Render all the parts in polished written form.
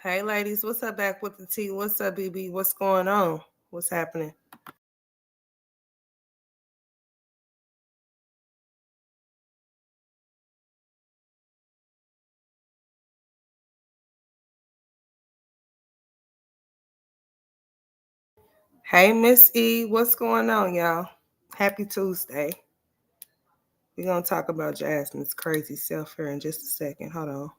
Hey, ladies, what's up back with the tea? What's up, BB? What's going on? What's happening? Hey, Miss E, what's going on, y'all? Happy Tuesday. We're going to talk about Jasmine's crazy self here in just a second. Hold on.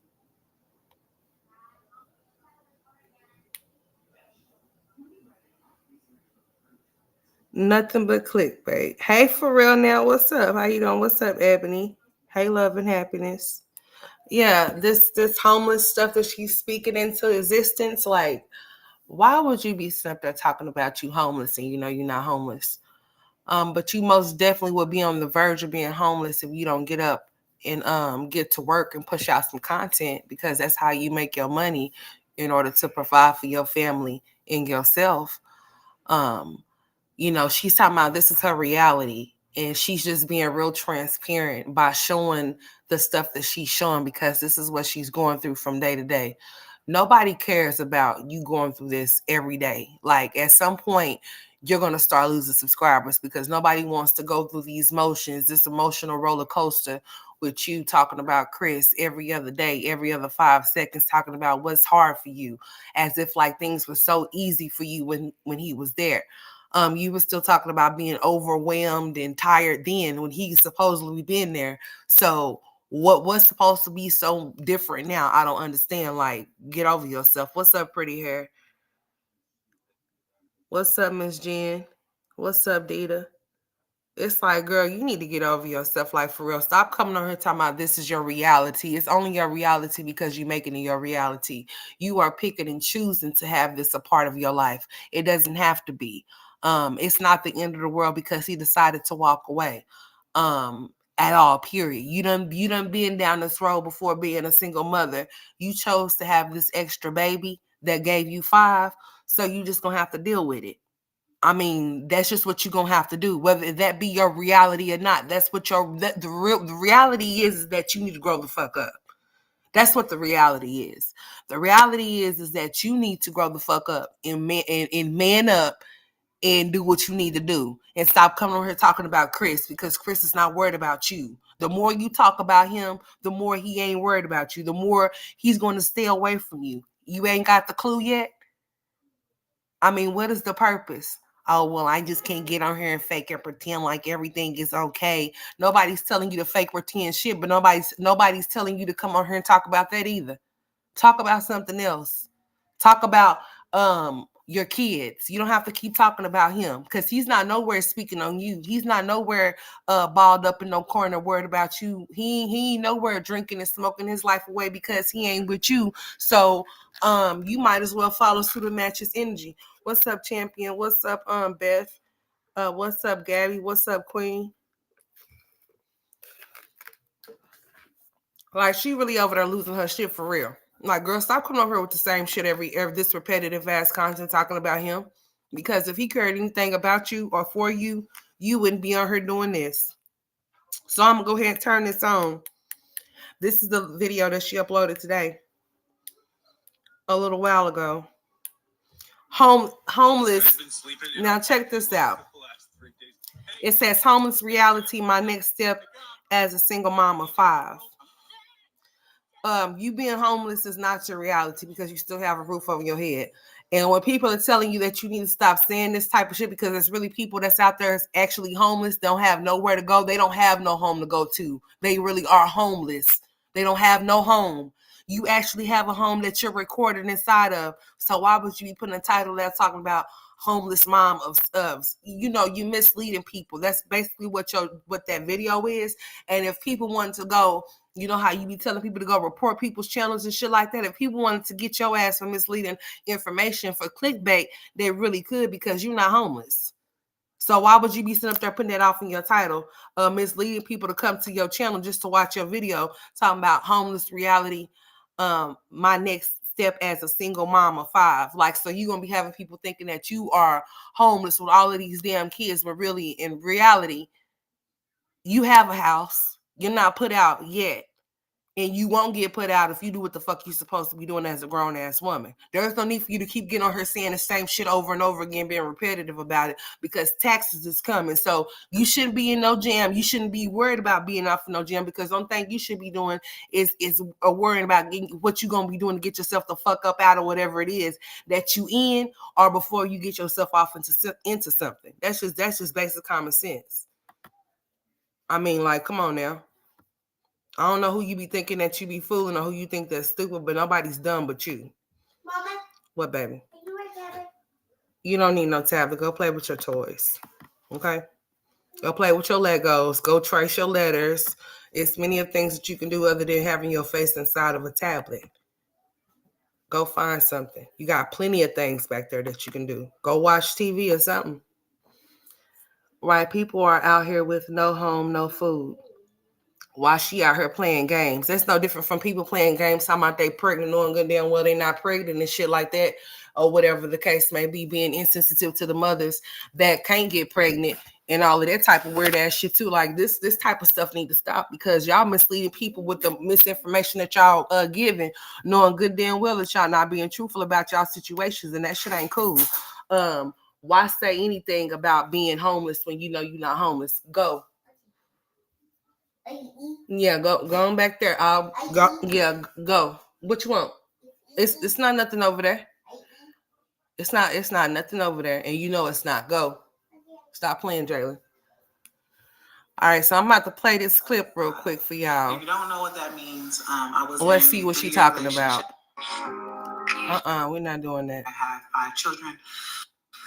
Nothing but clickbait. Hey, for real now, what's up? How you doing? What's up, Ebony? Hey, love and happiness. Yeah, this homeless stuff that she's speaking into existence, like, why would you be sitting up there talking about you homeless and you know you're not homeless? But you most definitely will be on the verge of being homeless if you don't get up and get to work and push out some content, because that's how you make your money in order to provide for your family and yourself. Um, she's talking about this is her reality, and she's just being real transparent by showing the stuff that she's showing, because this is what she's going through from day to day. Nobody cares about you going through this every day. Like, at some point, you're going to start losing subscribers because nobody wants to go through these motions, this emotional roller coaster with you talking about Chris every other day, every other 5 seconds, talking about what's hard for you, as if like things were so easy for you when he was there. You were still talking about being overwhelmed and tired then when he's supposedly been there. So what was supposed to be so different now? I don't understand. Like, get over yourself. What's up, pretty hair? What's up, Miss Jen? What's up, Dita? It's like, girl, you need to get over yourself. Like, for real. Stop coming on here talking about this is your reality. It's only your reality because you're making it your reality. You are picking and choosing to have this a part of your life. It doesn't have to be. It's not the end of the world because he decided to walk away. At all, period. You done been down this road before being a single mother. You chose to have this extra baby that gave you 5, so you just gonna have to deal with it. I mean, that's just what you're gonna have to do, whether that be your reality or not. That's what the reality is that you need to grow the fuck up. That's what the reality is. The reality is that you need to grow the fuck up and man up and do what you need to do, and stop coming over here talking about Chris, because Chris is not worried about you. The more you talk about him, the more he ain't worried about you, the more he's going to stay away from you. You ain't got the clue yet? I mean, what is the purpose? Oh, well, I just can't get on here and fake and pretend like everything is okay. Nobody's telling you to fake pretend shit, but nobody's telling you to come on here and talk about that either. Talk about something else. Talk about your kids. You don't have to keep talking about him, because he's not nowhere speaking on you. He's not nowhere balled up in no corner worried about you. He ain't nowhere drinking and smoking his life away because he ain't with you. So you might as well follow suit and match his energy. What's up, champion? What's up, Beth? What's up, Gabby? What's up, Queen? Like, she really over there losing her shit for real. Like, girl, stop coming over here with the same shit every this repetitive ass content talking about him. Because if he cared anything about you or for you, you wouldn't be on here doing this. So I'm gonna go ahead and turn this on. This is the video that she uploaded today, a little while ago. Homeless. Now check this out. It says homeless reality, my next step as a single mom of 5. You being homeless is not your reality because you still have a roof over your head. And when people are telling you that you need to stop saying this type of shit, because there's really people that's out there that's actually homeless, don't have nowhere to go. They don't have no home to go to. They really are homeless. They don't have no home. You actually have a home that you're recorded inside of. So why would you be putting a title that's talking about homeless mom of you misleading people? That's basically what that video is. And if people want to go, you know how you be telling people to go report people's channels and shit like that? If people wanted to get your ass for misleading information for clickbait, they really could, because you're not homeless. So why would you be sitting up there putting that off in your title, misleading people to come to your channel just to watch your video talking about homeless reality, my next step as a single mom of 5? Like, so you're going to be having people thinking that you are homeless with all of these damn kids, but really, in reality, you have a house. You're not put out yet. And you won't get put out if you do what the fuck you're supposed to be doing as a grown-ass woman. There's no need for you to keep getting on her saying the same shit over and over again, being repetitive about it, because taxes is coming. So you shouldn't be in no jam. You shouldn't be worried about being off in no jam, because the only thing you should be doing is worrying about what you're going to be doing to get yourself the fuck up out of whatever it is that you in, or before you get yourself off into something. That's just basic common sense. I mean, like, come on now. I don't know who you be thinking that you be fooling, or who you think that's stupid, but nobody's dumb but you. Mama. What, baby? You want a tablet? You don't need no tablet. Go play with your toys. Okay? Go play with your Legos. Go trace your letters. It's many of things that you can do other than having your face inside of a tablet. Go find something. You got plenty of things back there that you can do. Go watch TV or something. Right? People are out here with no home, no food. Why she out here playing games? That's no different from people playing games talking about they pregnant, knowing good damn well they not pregnant and shit like that, or whatever the case may be, being insensitive to the mothers that can't get pregnant and all of that type of weird ass shit too. Like this type of stuff need to stop, because y'all misleading people with the misinformation that y'all giving, knowing good damn well that y'all not being truthful about y'all situations, and that shit ain't cool. Why say anything about being homeless when you know you're not homeless? Go. Yeah, go on back there. I'll go. Yeah, go. What you want? It's not nothing over there. It's not nothing over there, and you know it's not. Go. Stop playing, Jalen. All right, so I'm about to play this clip real quick for y'all. If you don't know what that means, I was. Let's see what she's talking about. We're not doing that. I have 5 children.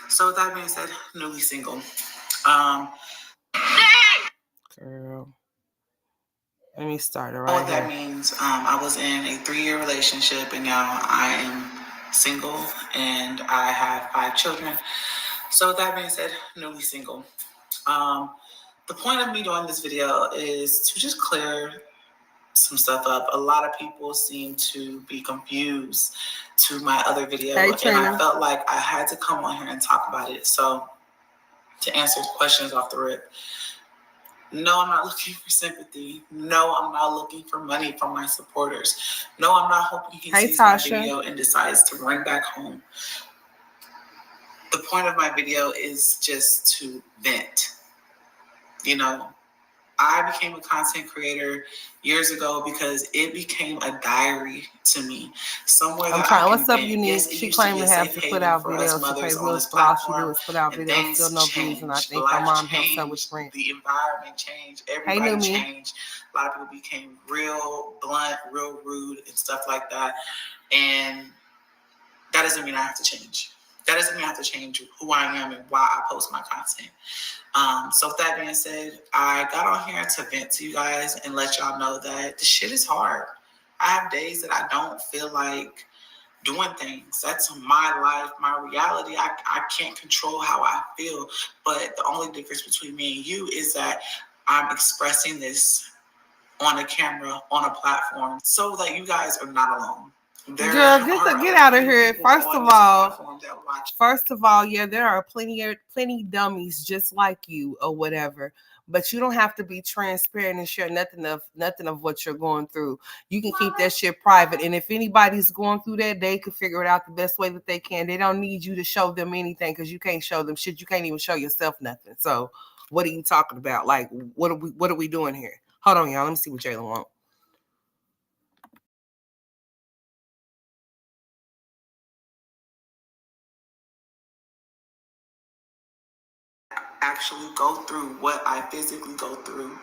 So with that being said, newly single. Girl. Let me start it right what that means, I was in a 3-year relationship, and now I am single, and I have 5 children. So with that being said, newly single. The point of me doing this video is to just clear some stuff up. A lot of people seem to be confused to my other video, and I felt like I had to come on here and talk about it. So to answer questions off the rip, no, I'm not looking for sympathy. No, I'm not looking for money from my supporters. No, I'm not hoping he sees my video and decides to run back home. The point of my video is just to vent. You know, I became a content creator years ago because it became a diary to me. Somewhere that I can what's up, vent. Unique? Yes, she claimed to have to put out videos to pay bills, but all she do is put out videos, still no views, and I think my mom helps her with rent. The environment changed, everybody changed. A lot of people became real blunt, real rude, and stuff like that. And that doesn't mean I have to change. That doesn't mean I have to change who I am and why I post my content. So with that being said, I got on here to vent to you guys and let y'all know that the shit is hard. I have days that I don't feel like doing things. That's my life, my reality. I can't control how I feel. But the only difference between me and you is that I'm expressing this on a camera, on a platform, so that you guys are not alone. Girl, get out of here. First of all, yeah, there are plenty dummies just like you or whatever. But you don't have to be transparent and share nothing of what you're going through. You can keep that shit private. And if anybody's going through that, they can figure it out the best way that they can. They don't need you to show them anything, because you can't show them shit. You can't even show yourself nothing. So what are you talking about? Like, what are we doing here? Hold on, y'all. Let me see what Jalen wants. Actually go through what I physically go through,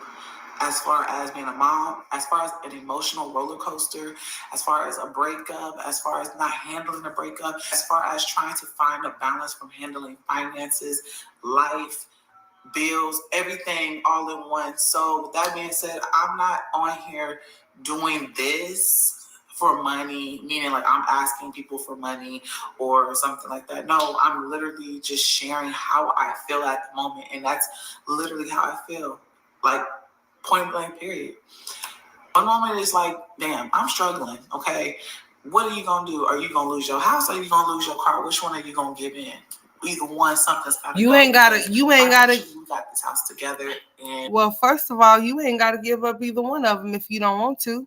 as far as being a mom, as far as an emotional roller coaster, as far as a breakup, as far as not handling a breakup, as far as trying to find a balance from handling finances, life, bills, everything all in one. So with that being said, I'm not on here doing this for money, meaning like I'm asking people for money or something like that. No, I'm literally just sharing how I feel at the moment, and that's literally how I feel, like point blank period. One moment is like, damn, I'm struggling, okay? What are you gonna do? Are you gonna lose your house, or are you gonna lose your car? Which one are you gonna give in? Either one, something's gotta go. We got this house together. And well, first of all, you ain't gotta give up either one of them if you don't want to.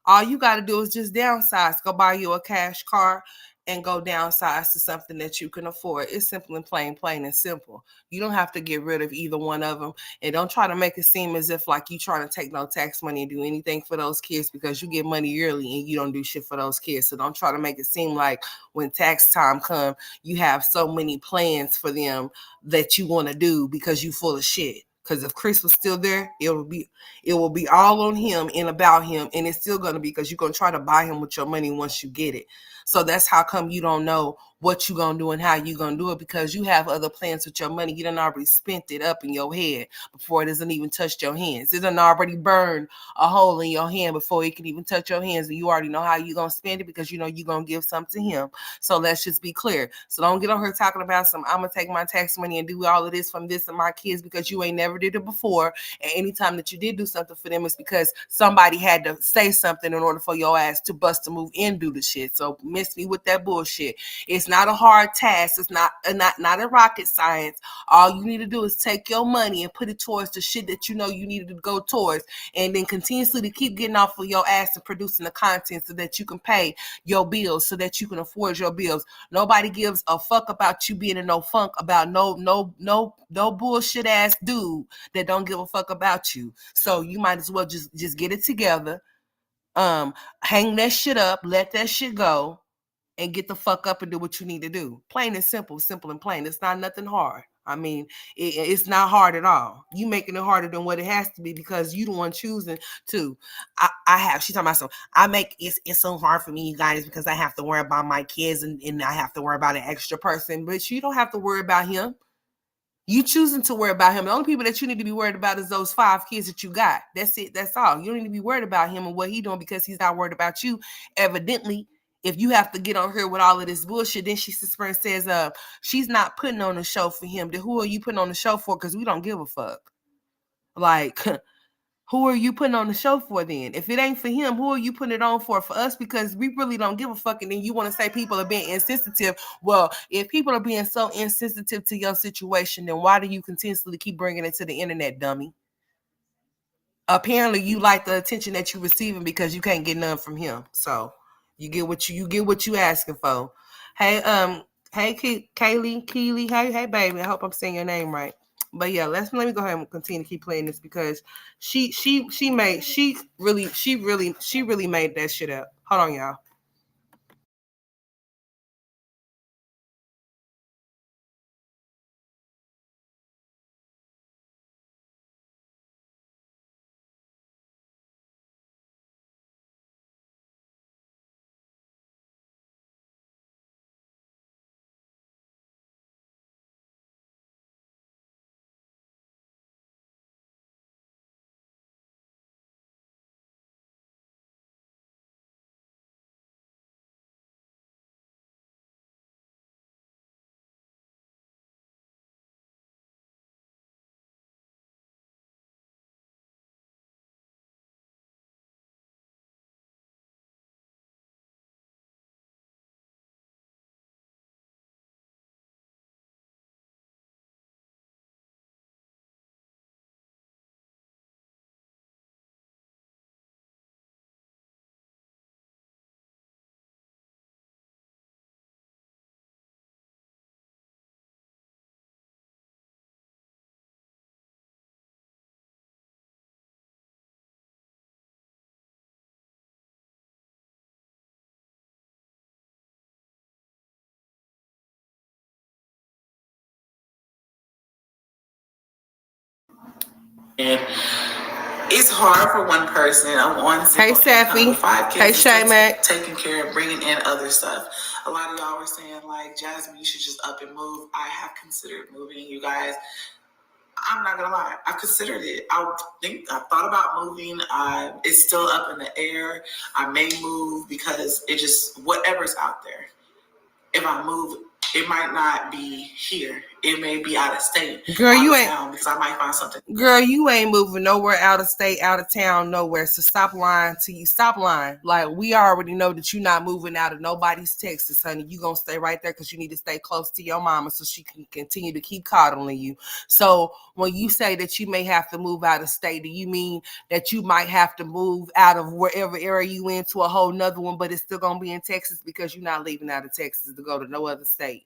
All you got to do is just downsize. Go buy you a cash car and go downsize to something that you can afford. It's simple and plain and simple. You don't have to get rid of either one of them. And don't try to make it seem as if like you trying to take no tax money and do anything for those kids, because you get money yearly and you don't do shit for those kids. So don't try to make it seem like when tax time come, you have so many plans for them that you want to do because you full of shit. Because if Chris was still there, it will be all on him and about him, and it's still gonna be because you're gonna try to buy him with your money once you get it. So that's how come you don't know what you're gonna do and how you're gonna do it, because you have other plans with your money. You done already spent it up in your head before it doesn't even touch your hands. It done already burned a hole in your hand before it can even touch your hands, and you already know how you're gonna spend it because you know you're gonna give something to him. So let's just be clear. So don't get on her talking about some I'm gonna take my tax money and do all of this from this and my kids, because you ain't never did it before. And anytime that you did do something for them, it's because somebody had to say something in order for your ass to bust a move and do the shit. So miss me with that bullshit. It's not a hard task. It's not a rocket science. All you need to do is take your money and put it towards the shit that you know you needed to go towards, and then continuously to keep getting off of your ass and producing the content so that you can pay your bills, so that you can afford your bills. Nobody gives a fuck about you being in no funk about no bullshit ass dude that don't give a fuck about you. So you might as well just get it together. Hang that shit up, let that shit go, and get the fuck up and do what you need to do. Plain and simple and plain. It's not nothing hard. I mean, it's not hard at all. You making it harder than what it has to be because you the one choosing to. She's talking about it's so hard for me, you guys, because I have to worry about my kids and I have to worry about an extra person. But you don't have to worry about him. You choosing to worry about him. The only people that you need to be worried about is those 5 kids that you got. That's it. That's all. You don't need to be worried about him and what he's doing because he's not worried about you. Evidently, if you have to get on her with all of this bullshit, then she says, she's not putting on a show for him. Then who are you putting on the show for? Because we don't give a fuck. Like, who are you putting on the show for then? If it ain't for him, who are you putting it on for? For us, because we really don't give a fuck. And then you want to say people are being insensitive. Well, if people are being so insensitive to your situation, then why do you continuously keep bringing it to the internet, dummy? Apparently, you like the attention that you're receiving because you can't get none from him. So you get what you asking for. Hey, Kaylee, hey, baby. I hope I'm saying your name right. But yeah, let me go ahead and continue to keep playing this because she really made that shit up. Hold on, y'all. And it's hard for one person, one single income with 5 kids, taking care of bringing in other stuff. A lot of y'all were saying like, Jasmine, you should just up and move. I have considered moving, you guys. I'm not gonna lie, I've considered it. I thought about moving. It's still up in the air. I may move because whatever's out there. If I move, it might not be here. It may be out of state, girl, out you of ain't. town, because I might find something. Girl, you ain't moving nowhere out of state, out of town, nowhere. So stop lying to you. Stop lying. Like, we already know that you're not moving out of nobody's Texas, honey. You gonna stay right there because you need to stay close to your mama so she can continue to keep coddling you. So when you say that you may have to move out of state, do you mean that you might have to move out of wherever area you in to a whole nother one, but it's still gonna be in Texas because you're not leaving out of Texas to go to no other state?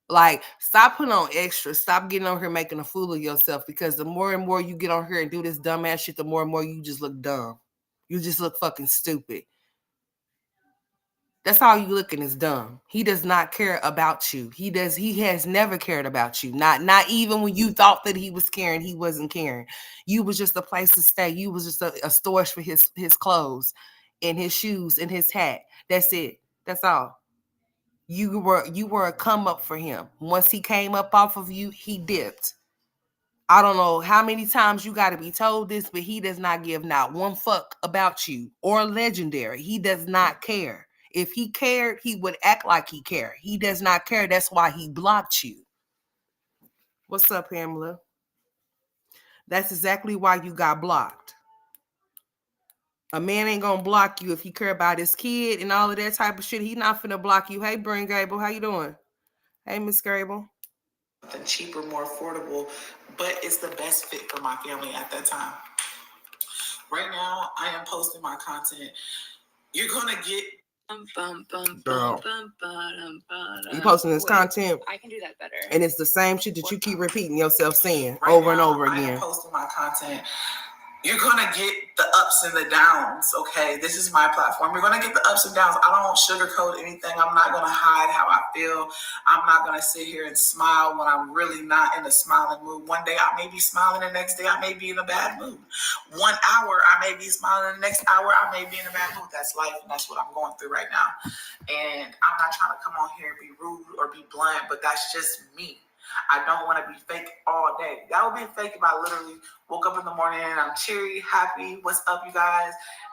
Like, stop putting on extra. Stop getting on here making a fool of yourself, because the more and more you get on here and do this dumbass shit, the more and more you just look dumb. You just look fucking stupid. That's all you looking is dumb. He does not care about you. He has never cared about you. Not even when you thought that he was caring, he wasn't caring. You was just a place to stay. You was just a storage for his clothes and his shoes and his hat. That's it. That's all. You were a come up for him. Once he came up off of you, he dipped. I don't know how many times you got to be told this, but he does not give not one fuck about you or Legendary. He does not care. If he cared, he would act like he cared. He does not care. That's why he blocked you. What's up, Pamela? That's exactly why you got blocked. A man ain't gonna block you if he care about his kid and all of that type of shit. He not finna block you. Hey, Bryn Gable, how you doing? Hey, Miss Gable. Something cheaper, more affordable, but it's the best fit for my family at that time. Right now, I am posting my content. You're gonna get. Girl, you posting this content. I can do that better. And it's the same shit that you keep repeating yourself saying right over now, and over I again. am posting my content. You're gonna get the ups and the downs, okay? This is my platform. You're gonna get the ups and downs. I don't sugarcoat anything. I'm not gonna hide how I feel. I'm not gonna sit here and smile when I'm really not in a smiling mood. One day I may be smiling, the next day I may be in a bad mood. 1 hour I may be smiling, the next hour I may be in a bad mood. That's life, and that's what I'm going through right now. And I'm not trying to come on here and be rude or be blunt, but that's just me. I don't want to be fake all day. That would be fake if I literally woke up in the morning and I'm cheery, happy, what's up, you guys?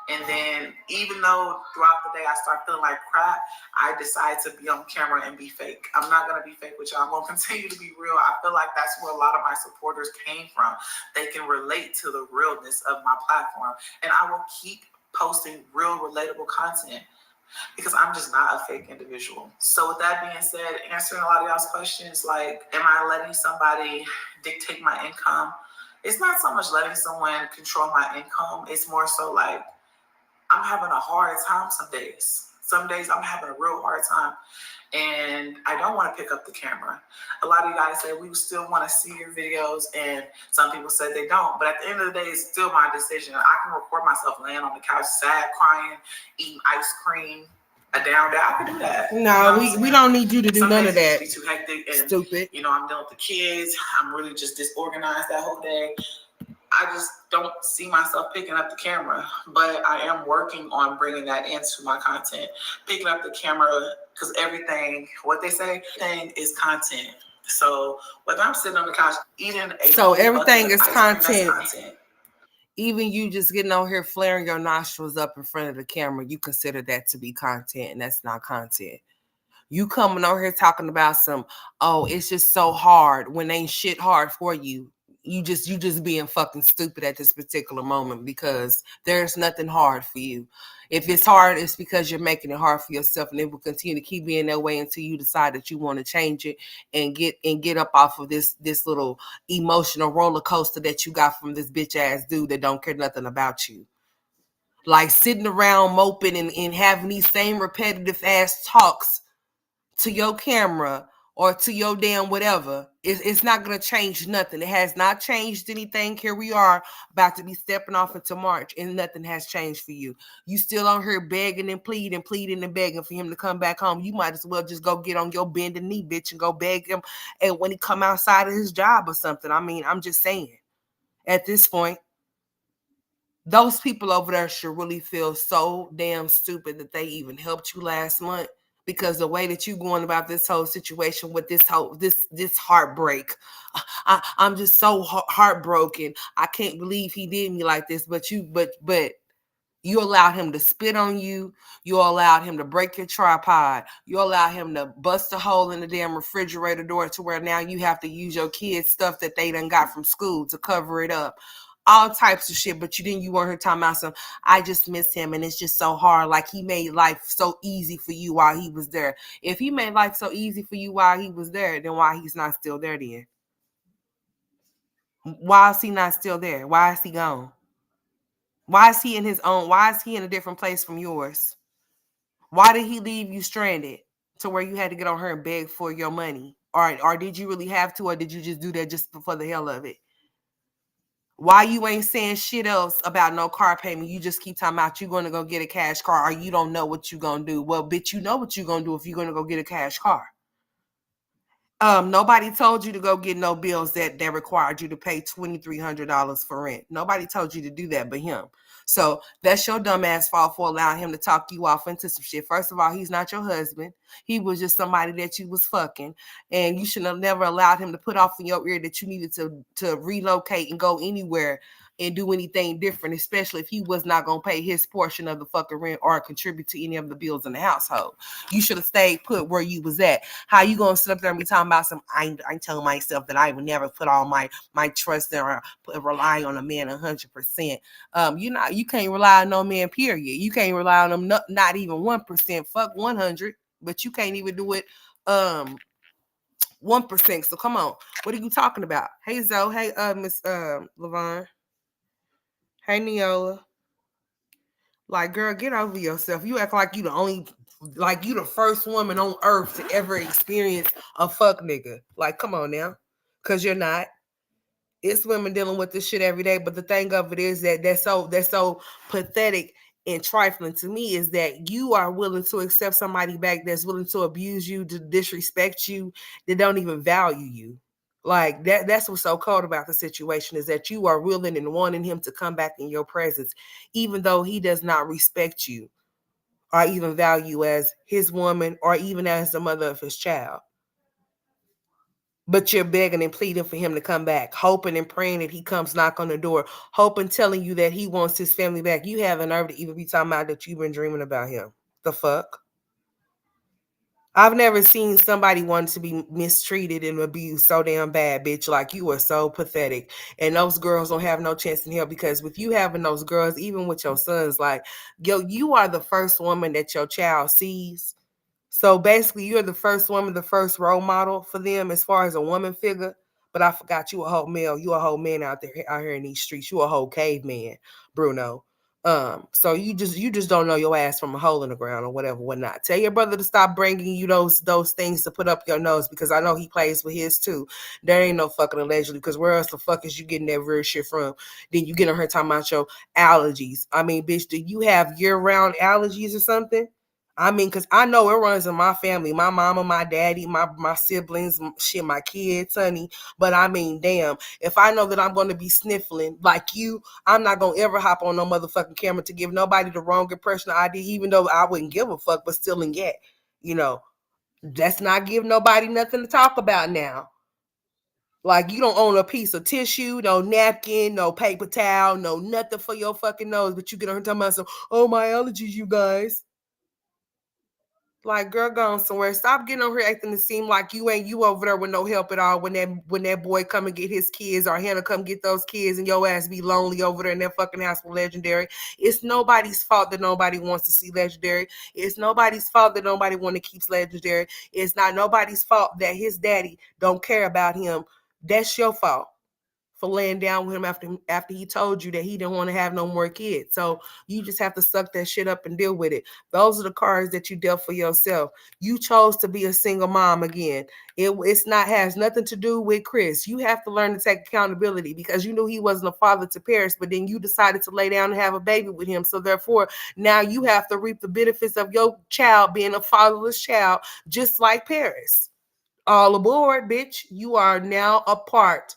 And then even though throughout the day I start feeling like crap, I decide to be on camera and be fake. I'm not going to be fake with y'all. I'm going to continue to be real. I feel like that's where a lot of my supporters came from. They can relate to the realness of my platform. And I will keep posting real, relatable content, because I'm just not a fake individual. So with that being said, answering a lot of y'all's questions, like, am I letting somebody dictate my income? It's not so much letting someone control my income. It's more so like, I'm having a hard time some days. Some days I'm having a real hard time. And I don't want to pick up the camera. A lot of you guys say we still want to see your videos, and some people say they don't. But at the end of the day, it's still my decision. I can record myself laying on the couch, sad, crying, eating ice cream, a down day. I can do that. No, we don't need you to do none of that. Be too hectic and stupid. I'm dealing with the kids. I'm really just disorganized that whole day. I just don't see myself picking up the camera, but I am working on bringing that into my content. Picking up the camera, because everything, what they say, everything is content. So whether I'm sitting on the couch eating everything is content. Content. Even you just getting on here flaring your nostrils up in front of the camera, you consider that to be content, and that's not content. You coming on here talking about some, oh, it's just so hard when ain't shit hard for you. You just being fucking stupid at this particular moment, because there's nothing hard for you. If it's hard, it's because you're making it hard for yourself, and it will continue to keep being that way until you decide that you want to change it and get up off of this little emotional roller coaster that you got from this bitch ass dude that don't care nothing about you. Like sitting around moping and having these same repetitive ass talks to your camera or to your damn whatever, it's not going to change nothing. It has not changed anything. Here we are about to be stepping off into March, and nothing has changed for you. You still on here begging and pleading and begging for him to come back home. You might as well just go get on your bended knee, bitch, and go beg him. And when he come outside of his job or something, I mean, I'm just saying, at this point, those people over there should really feel so damn stupid that they even helped you last month. Because the way that you going about this whole situation with this heartbreak, I'm just so heartbroken. I can't believe he did me like this. But You allowed him to spit on you. You allowed him to break your tripod. You allowed him to bust a hole in the damn refrigerator door to where now you have to use your kids' stuff that they done got from school to cover it up. All types of shit, but you weren't here talking about some, I just miss him and it's just so hard. Like he made life so easy for you while he was there. If he made life so easy for you while he was there, then why he's not still there then? Why is he not still there? Why is he gone? Why is he in his own? Why is he in a different place from yours? Why did he leave you stranded to where you had to get on her and beg for your money? Or did you really have to, or did you just do that just for the hell of it? Why you ain't saying shit else about no car payment? You just keep talking about you going to go get a cash car, or you don't know what you going to do. Well, bitch, you know what you going to do if you're going to go get a cash car. Nobody told you to go get no bills that required you to pay $2,300 for rent. Nobody told you to do that but him. So that's your dumb ass fault for allowing him to talk you off into some shit. First of all, he's not your husband. He was just somebody that you was fucking, and you should have never allowed him to put off in your ear that you needed to relocate and go anywhere and do anything different, especially if he was not going to pay his portion of the fucking rent or contribute to any of the bills in the household. You should have stayed put where you was at. How you going to sit up there and be talking about some, I telling myself that I would never put all my trust there or rely on a man 100%. You can't rely on no man, period. You can't rely on them, not even 1%, fuck 100, but you can't even do it 1%. So come on, what are you talking about? Hey Zoe, hey Miss Lavon, hey Neola. Like, girl, get over yourself. You act like you the first woman on earth to ever experience a fuck nigga. Like, come on now. Cause you're not. It's women dealing with this shit every day. But the thing of it is that that's so pathetic and trifling to me is that you are willing to accept somebody back that's willing to abuse you, to disrespect you, that don't even value you. Like that's what's so cold about the situation is that you are willing and wanting him to come back in your presence, even though he does not respect you or even value as his woman or even as the mother of his child. But you're begging and pleading for him to come back, hoping and praying that he comes knock on the door, hoping, telling you that he wants his family back. You have the nerve to even be talking about that you've been dreaming about him. The fuck? I've never seen somebody want to be mistreated and abused so damn bad, bitch. Like, you are so pathetic. And those girls don't have no chance in hell because with you having those girls, even with your sons, like, yo, you are the first woman that your child sees. So basically, you're the first woman, the first role model for them as far as a woman figure. But I forgot you a whole male. You a whole man out here in these streets. You a whole caveman, Bruno. So you just don't know your ass from a hole in the ground or whatnot. Tell your brother to stop bringing you those things to put up your nose because I know he plays with his too. There ain't no fucking allegedly because where else the fuck is you getting that real shit from? Then you get on her talking about your allergies. I mean, bitch, do you have year-round allergies or something? I mean, because I know it runs in my family, my mama, my daddy, my siblings, shit, my kids, honey. But I mean, damn, if I know that I'm going to be sniffling like you, I'm not going to ever hop on no motherfucking camera to give nobody the wrong impression of ID, even though I wouldn't give a fuck, but still and yet, let's not give nobody nothing to talk about now. Like, you don't own a piece of tissue, no napkin, no paper towel, no nothing for your fucking nose, but you get on here talking about some, oh, my allergies, you guys. Like, girl, gone somewhere. Stop getting over here acting to seem like you over there with no help at all. When that boy come and get his kids or Hannah come get those kids and your ass be lonely over there in that fucking house with Legendary. It's nobody's fault that nobody wants to see Legendary. It's nobody's fault that nobody want to keep Legendary. It's not nobody's fault that his daddy don't care about him. That's your fault for laying down with him after he told you that he didn't want to have no more kids. So you just have to suck that shit up and deal with it. Those are the cards that you dealt for yourself. You chose to be a single mom again. It's not has nothing to do with Chris. You have to learn to take accountability because you knew he wasn't a father to Paris, but then you decided to lay down and have a baby with him. So therefore, now you have to reap the benefits of your child being a fatherless child, just like Paris. All aboard, bitch. You are now a part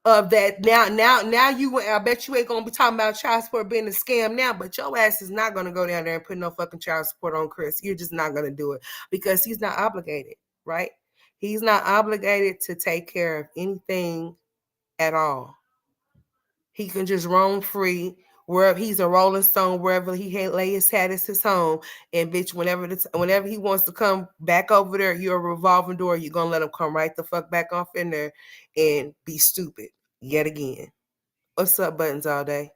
of that. Now you, I bet you ain't gonna be talking about child support being a scam now, but your ass is not gonna go down there and put no fucking child support on Chris. You're just not gonna do it because he's not obligated, right? He's not obligated to take care of anything at all. He can just roam free Wherever he's a Rolling Stone, wherever he lay his hat is his home. And bitch, whenever he wants to come back over there, you're a revolving door. You're gonna let him come right the fuck back off in there and be stupid yet again. What's up, buttons all day?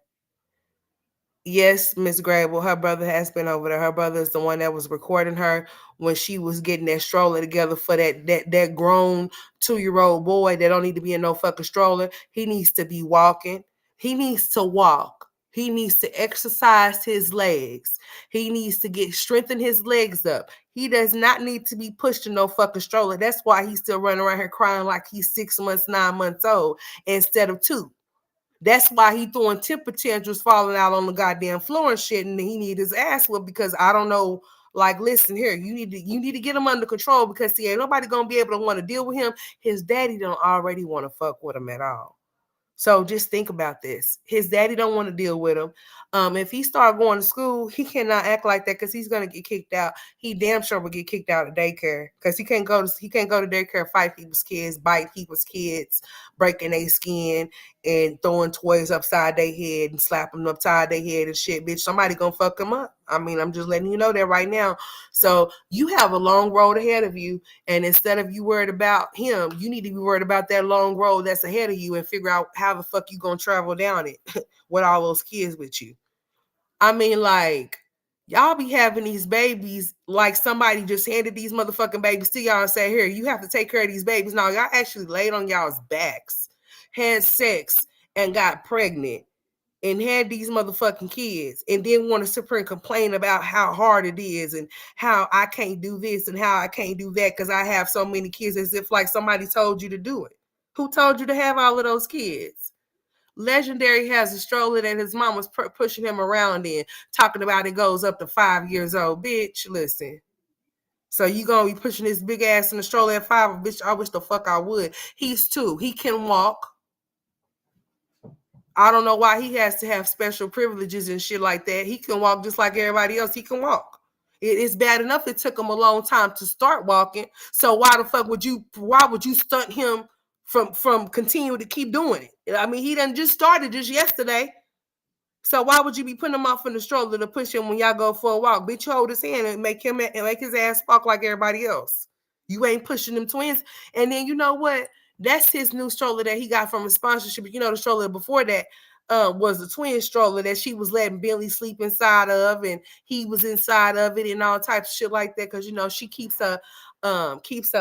Yes, Miss Grable, her brother has been over there. Her brother is the one that was recording her when she was getting that stroller together for that grown 2-year-old boy that don't need to be in no fucking stroller. He needs to be walking. He needs to walk. He needs to exercise his legs. He needs to strengthen his legs up. He does not need to be pushed in no fucking stroller. That's why he's still running around here crying like he's 6 months, 9 months old instead of 2. That's why he throwing temper tantrums, falling out on the goddamn floor and shit, and he need his ass whipped because I don't know. Like, listen here, you need to get him under control because see, ain't nobody gonna be able to want to deal with him. His daddy don't already want to fuck with him at all. So just think about this. His daddy don't want to deal with him. If he start going to school, he cannot act like that because he's gonna get kicked out. He damn sure will get kicked out of daycare because he can't go to daycare, fight people's kids, bite people's kids, breaking their skin and throwing toys upside their head and slapping them upside their head and shit. Bitch, somebody gonna fuck him up. I mean, I'm just letting you know that right now. So you have a long road ahead of you. And instead of you worried about him, you need to be worried about that long road that's ahead of you and figure out how the fuck you gonna travel down it with all those kids with you. I mean, like, y'all be having these babies like somebody just handed these motherfucking babies to y'all and say, here, you have to take care of these babies. No, y'all actually laid on y'all's backs, had sex, and got pregnant and had these motherfucking kids and then want to sit here and complain about how hard it is and how I can't do this and how I can't do that because I have so many kids, as if like somebody told you to do it. Who told you to have all of those kids? Legendary has a stroller that his mom was pushing him around in, talking about it goes up to 5 years old. Bitch, listen. So you gonna be pushing this big ass in the stroller at 5? Bitch, I wish the fuck I would. He's 2. He can walk. I don't know why he has to have special privileges and shit like that. He can walk just like everybody else. He can walk. It's bad enough it took him a long time to start walking. So why the fuck would you stunt him from continuing to keep doing it? I mean, he done just started just yesterday. So why would you be putting him off in the stroller to push him when y'all go for a walk? Bitch, hold his hand and make his ass walk like everybody else. You ain't pushing them twins. And then you know what? That's his new stroller that he got from a sponsorship. You know, the stroller before that was the twin stroller that she was letting Billy sleep inside of, and he was inside of it and all types of shit like that. Because you know she keeps her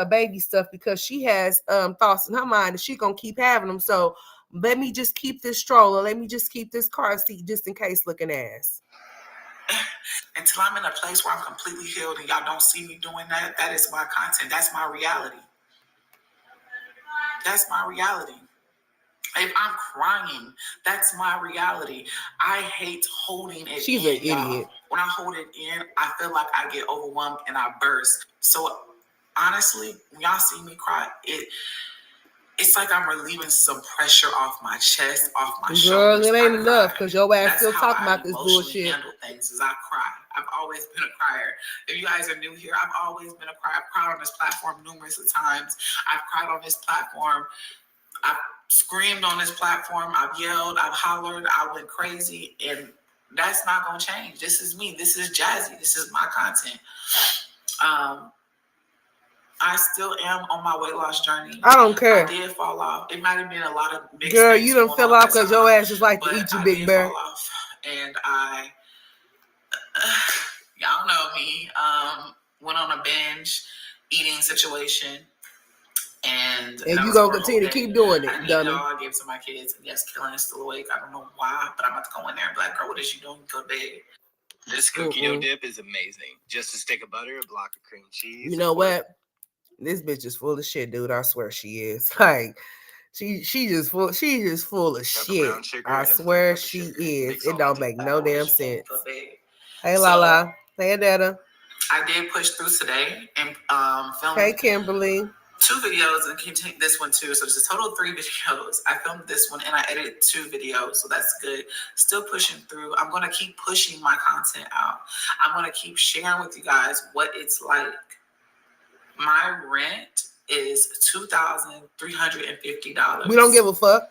baby stuff because she has thoughts in her mind that she gonna keep having them. So let me just keep this stroller. Let me just keep this car seat just in case looking ass. Until I'm in a place where I'm completely healed and y'all don't see me doing that, that is my content. That's my reality. That's my reality. If I'm crying, that's my reality. I hate holding it She's in, an idiot. When I hold it in, I feel like I get overwhelmed and I burst. So honestly, when y'all see me cry, it's like I'm relieving some pressure off my chest, off my shoulders. Girl, it ain't enough because your ass still talking about this bullshit. Handle things is I cry. I've always been a crier. If you guys are new here, I've always been a crier. I've cried on this platform numerous of times. I've cried on this platform. I've screamed on this platform. I've yelled. I've hollered. I went crazy. And that's not going to change. This is me. This is Jazzy. This is my content. I still am on my weight loss journey. I don't care. I did fall off. It might have been a lot of mixed girl, things. You done fell off because your ass just like to eat you, big bear. Fall off, and y'all know me. Went on a binge eating situation, and you gonna continue to keep doing it, dummy. I gave to my kids, and yes, Killing is still awake. I don't know why, but I'm about to go in there and be like, girl, what is you doing? Go to bed. This cookie dough dip is amazing. Just a stick of butter, a block of cream cheese. You know what? This bitch is full of shit, dude. I swear she is. Like, she just full of shit. I swear she is. It don't make no damn sense. Hey, Lala. Hey, Adetta. I did push through today and filmed. Hey, Kimberly. 2 videos and can take this one too. So there's a total of 3 videos. I filmed this one and I edited 2 videos. So that's good. Still pushing through. I'm going to keep pushing my content out. I'm going to keep sharing with you guys what it's like. My rent is $2,350. We don't give a fuck.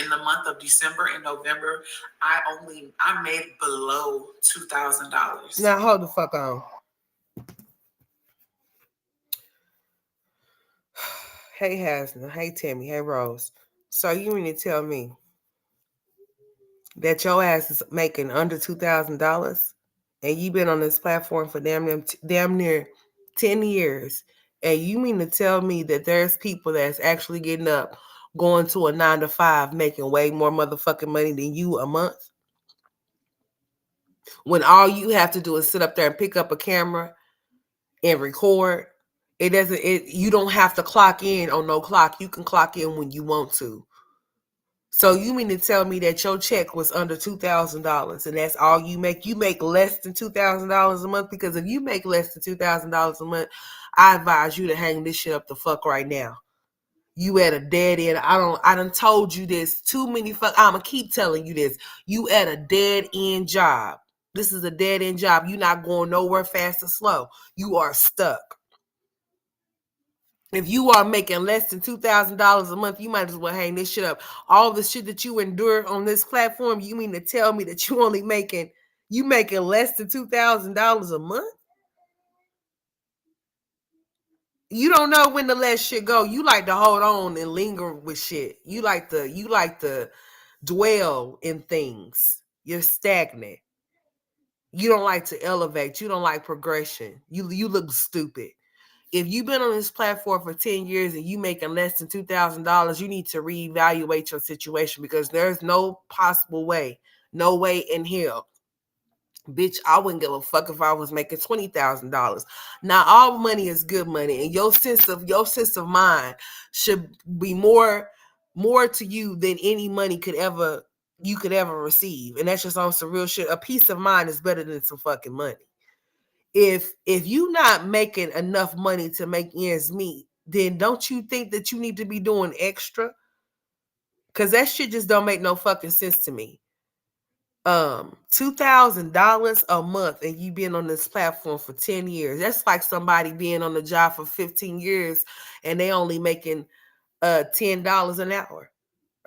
In the month of December and November, I made below $2,000. Now hold the fuck on. Hey Hasna, hey Tammy, hey Rose. So you mean to tell me that your ass is making under $2,000 and you been on this platform for damn near 10 years, and you mean to tell me that there's people that's actually getting up, going to a 9 to 5, making way more motherfucking money than you a month? When all you have to do is sit up there and pick up a camera and record. You don't have to clock in on no clock. You can clock in when you want to. So you mean to tell me that your check was under $2,000 and that's all you make? You make less than $2,000 a month? Because if you make less than $2,000 a month, I advise you to hang this shit up the fuck right now. You at a dead end. I done told you this too many I'ma keep telling you this. You at a dead end job. This is a dead end job. You're not going nowhere fast or slow. You are stuck. If you are making less than $2,000 a month, you might as well hang this shit up. All the shit that you endure on this platform, you mean to tell me that you making less than $2,000 a month? You don't know when to let shit go. You like to hold on and linger with shit. You like to dwell in things. You're stagnant. You don't like to elevate. You don't like progression. You look stupid. If you've been on this platform for 10 years and you making less than $2,000, you need to reevaluate your situation, because there's no possible way, no way in hell. Bitch, I wouldn't give a fuck if I was making $20,000. Now, all money is good money, and your sense of mind should be more to you than any money you could ever receive. And that's just on some real shit. A peace of mind is better than some fucking money. If you not making enough money to make ends meet, then don't you think that you need to be doing extra? Because that shit just don't make no fucking sense to me. $2,000 a month and you been on this platform for 10 years. That's like somebody being on the job for 15 years and they only making $10 an hour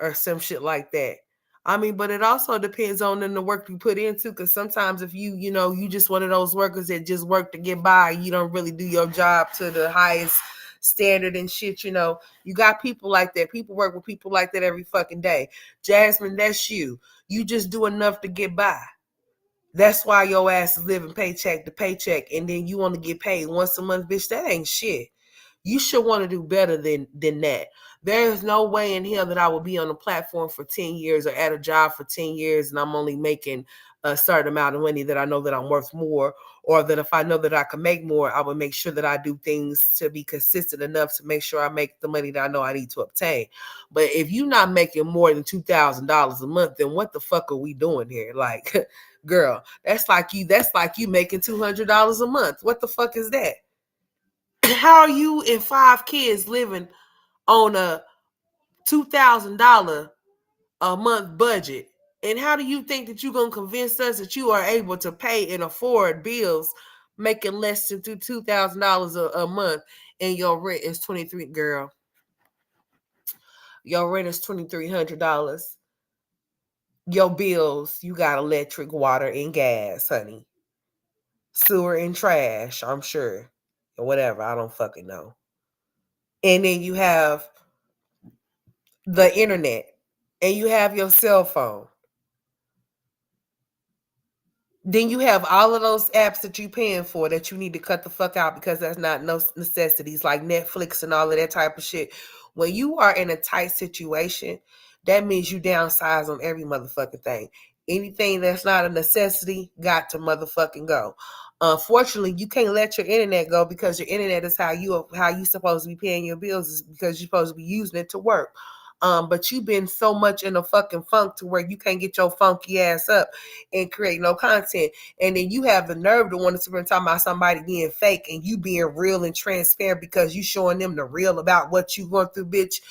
or some shit like that. I mean, but it also depends on the work you put into, because sometimes if you just one of those workers that just work to get by, you don't really do your job to the highest standard and shit, you got people like that. People work with people like that every fucking day. Jasmine, that's you. You just do enough to get by. That's why your ass is living paycheck to paycheck, and then you want to get paid once a month, bitch. That ain't shit. You should want to do better than that. There is no way in hell that I will be on a platform for 10 years or at a job for 10 years and I'm only making a certain amount of money that I know that I'm worth more, or that if I know that I can make more, I would make sure that I do things to be consistent enough to make sure I make the money that I know I need to obtain. But if you're not making more than $2,000 a month, then what the fuck are we doing here? Like, girl, that's like you making $200 a month. What the fuck is that? How are you and 5 kids living on a $2,000 a month budget? And how do you think that you're going to convince us that you are able to pay and afford bills making less than $2,000 a month, and your rent is $2,300, girl? Your rent is $2,300. Your bills, you got electric, water, and gas, honey. Sewer and trash, I'm sure. Or whatever, I don't fucking know. And then you have the internet, and you have your cell phone. Then you have all of those apps that you paying for that you need to cut the fuck out, because that's not no necessities, like Netflix and all of that type of shit. When you are in a tight situation, that means you downsize on every motherfucking thing. Anything that's not a necessity got to motherfucking go. Unfortunately, you can't let your internet go, because your internet is how you supposed to be paying your bills, is because you're supposed to be using it to work. But you've been so much in a fucking funk to where you can't get your funky ass up and create no content. And then you have the nerve to want to spend time about somebody being fake and you being real and transparent because you showing them the real about what you going through, bitch.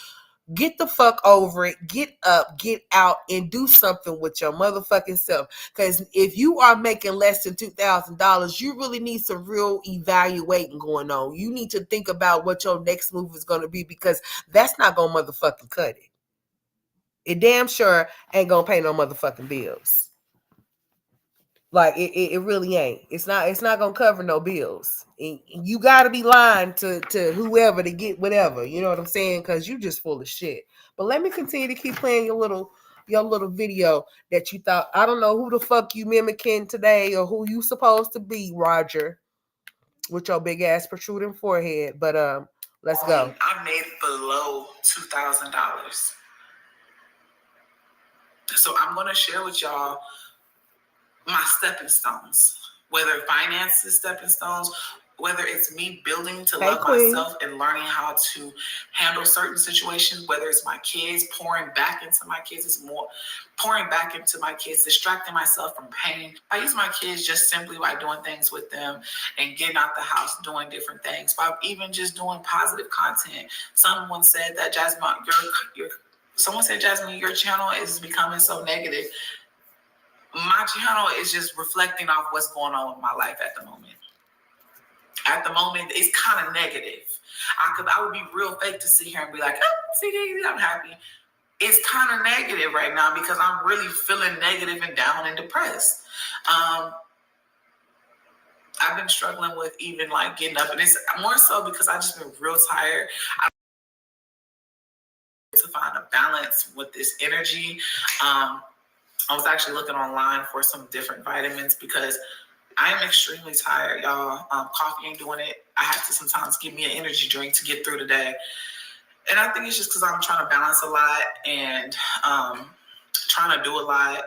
Get the fuck over it. Get up, get out, and do something with your motherfucking self. Because if you are making less than $2,000, you really need some real evaluating going on. You need to think about what your next move is going to be, because that's not going to motherfucking cut it. it damn sure ain't gonna pay no motherfucking bills. Like it really ain't. It's not gonna cover no bills. And you gotta be lying to whoever to get whatever. You know what I'm saying? Because you just full of shit. But let me continue to keep playing your little video that you thought. I don't know who the fuck you mimicking today or who you supposed to be, Roger, with your big ass protruding forehead. But let's go. I made below $2,000. So I'm gonna share with y'all my stepping stones, whether finance is stepping stones, whether it's me building to love myself and learning how to handle certain situations, whether it's my kids, pouring back into my kids, it's more pouring back into my kids, distracting myself from pain. I use my kids just simply by doing things with them and getting out the house, doing different things, by even just doing positive content. Someone said that Jasmine, Jasmine, your channel is becoming so negative. My channel is just reflecting off what's going on with my life at the moment. At the moment, it's kind of negative. I would be real fake to sit here and be like, oh, see, I'm happy. It's kind of negative right now because I'm really feeling negative and down and depressed. I've been struggling with even like getting up, and it's more so because I just been real tired. To find a balance with this energy. I was actually looking online for some different vitamins because I am extremely tired, y'all. Coffee ain't doing it. I have to sometimes give me an energy drink to get through the day. And I think it's just because I'm trying to balance a lot and trying to do a lot.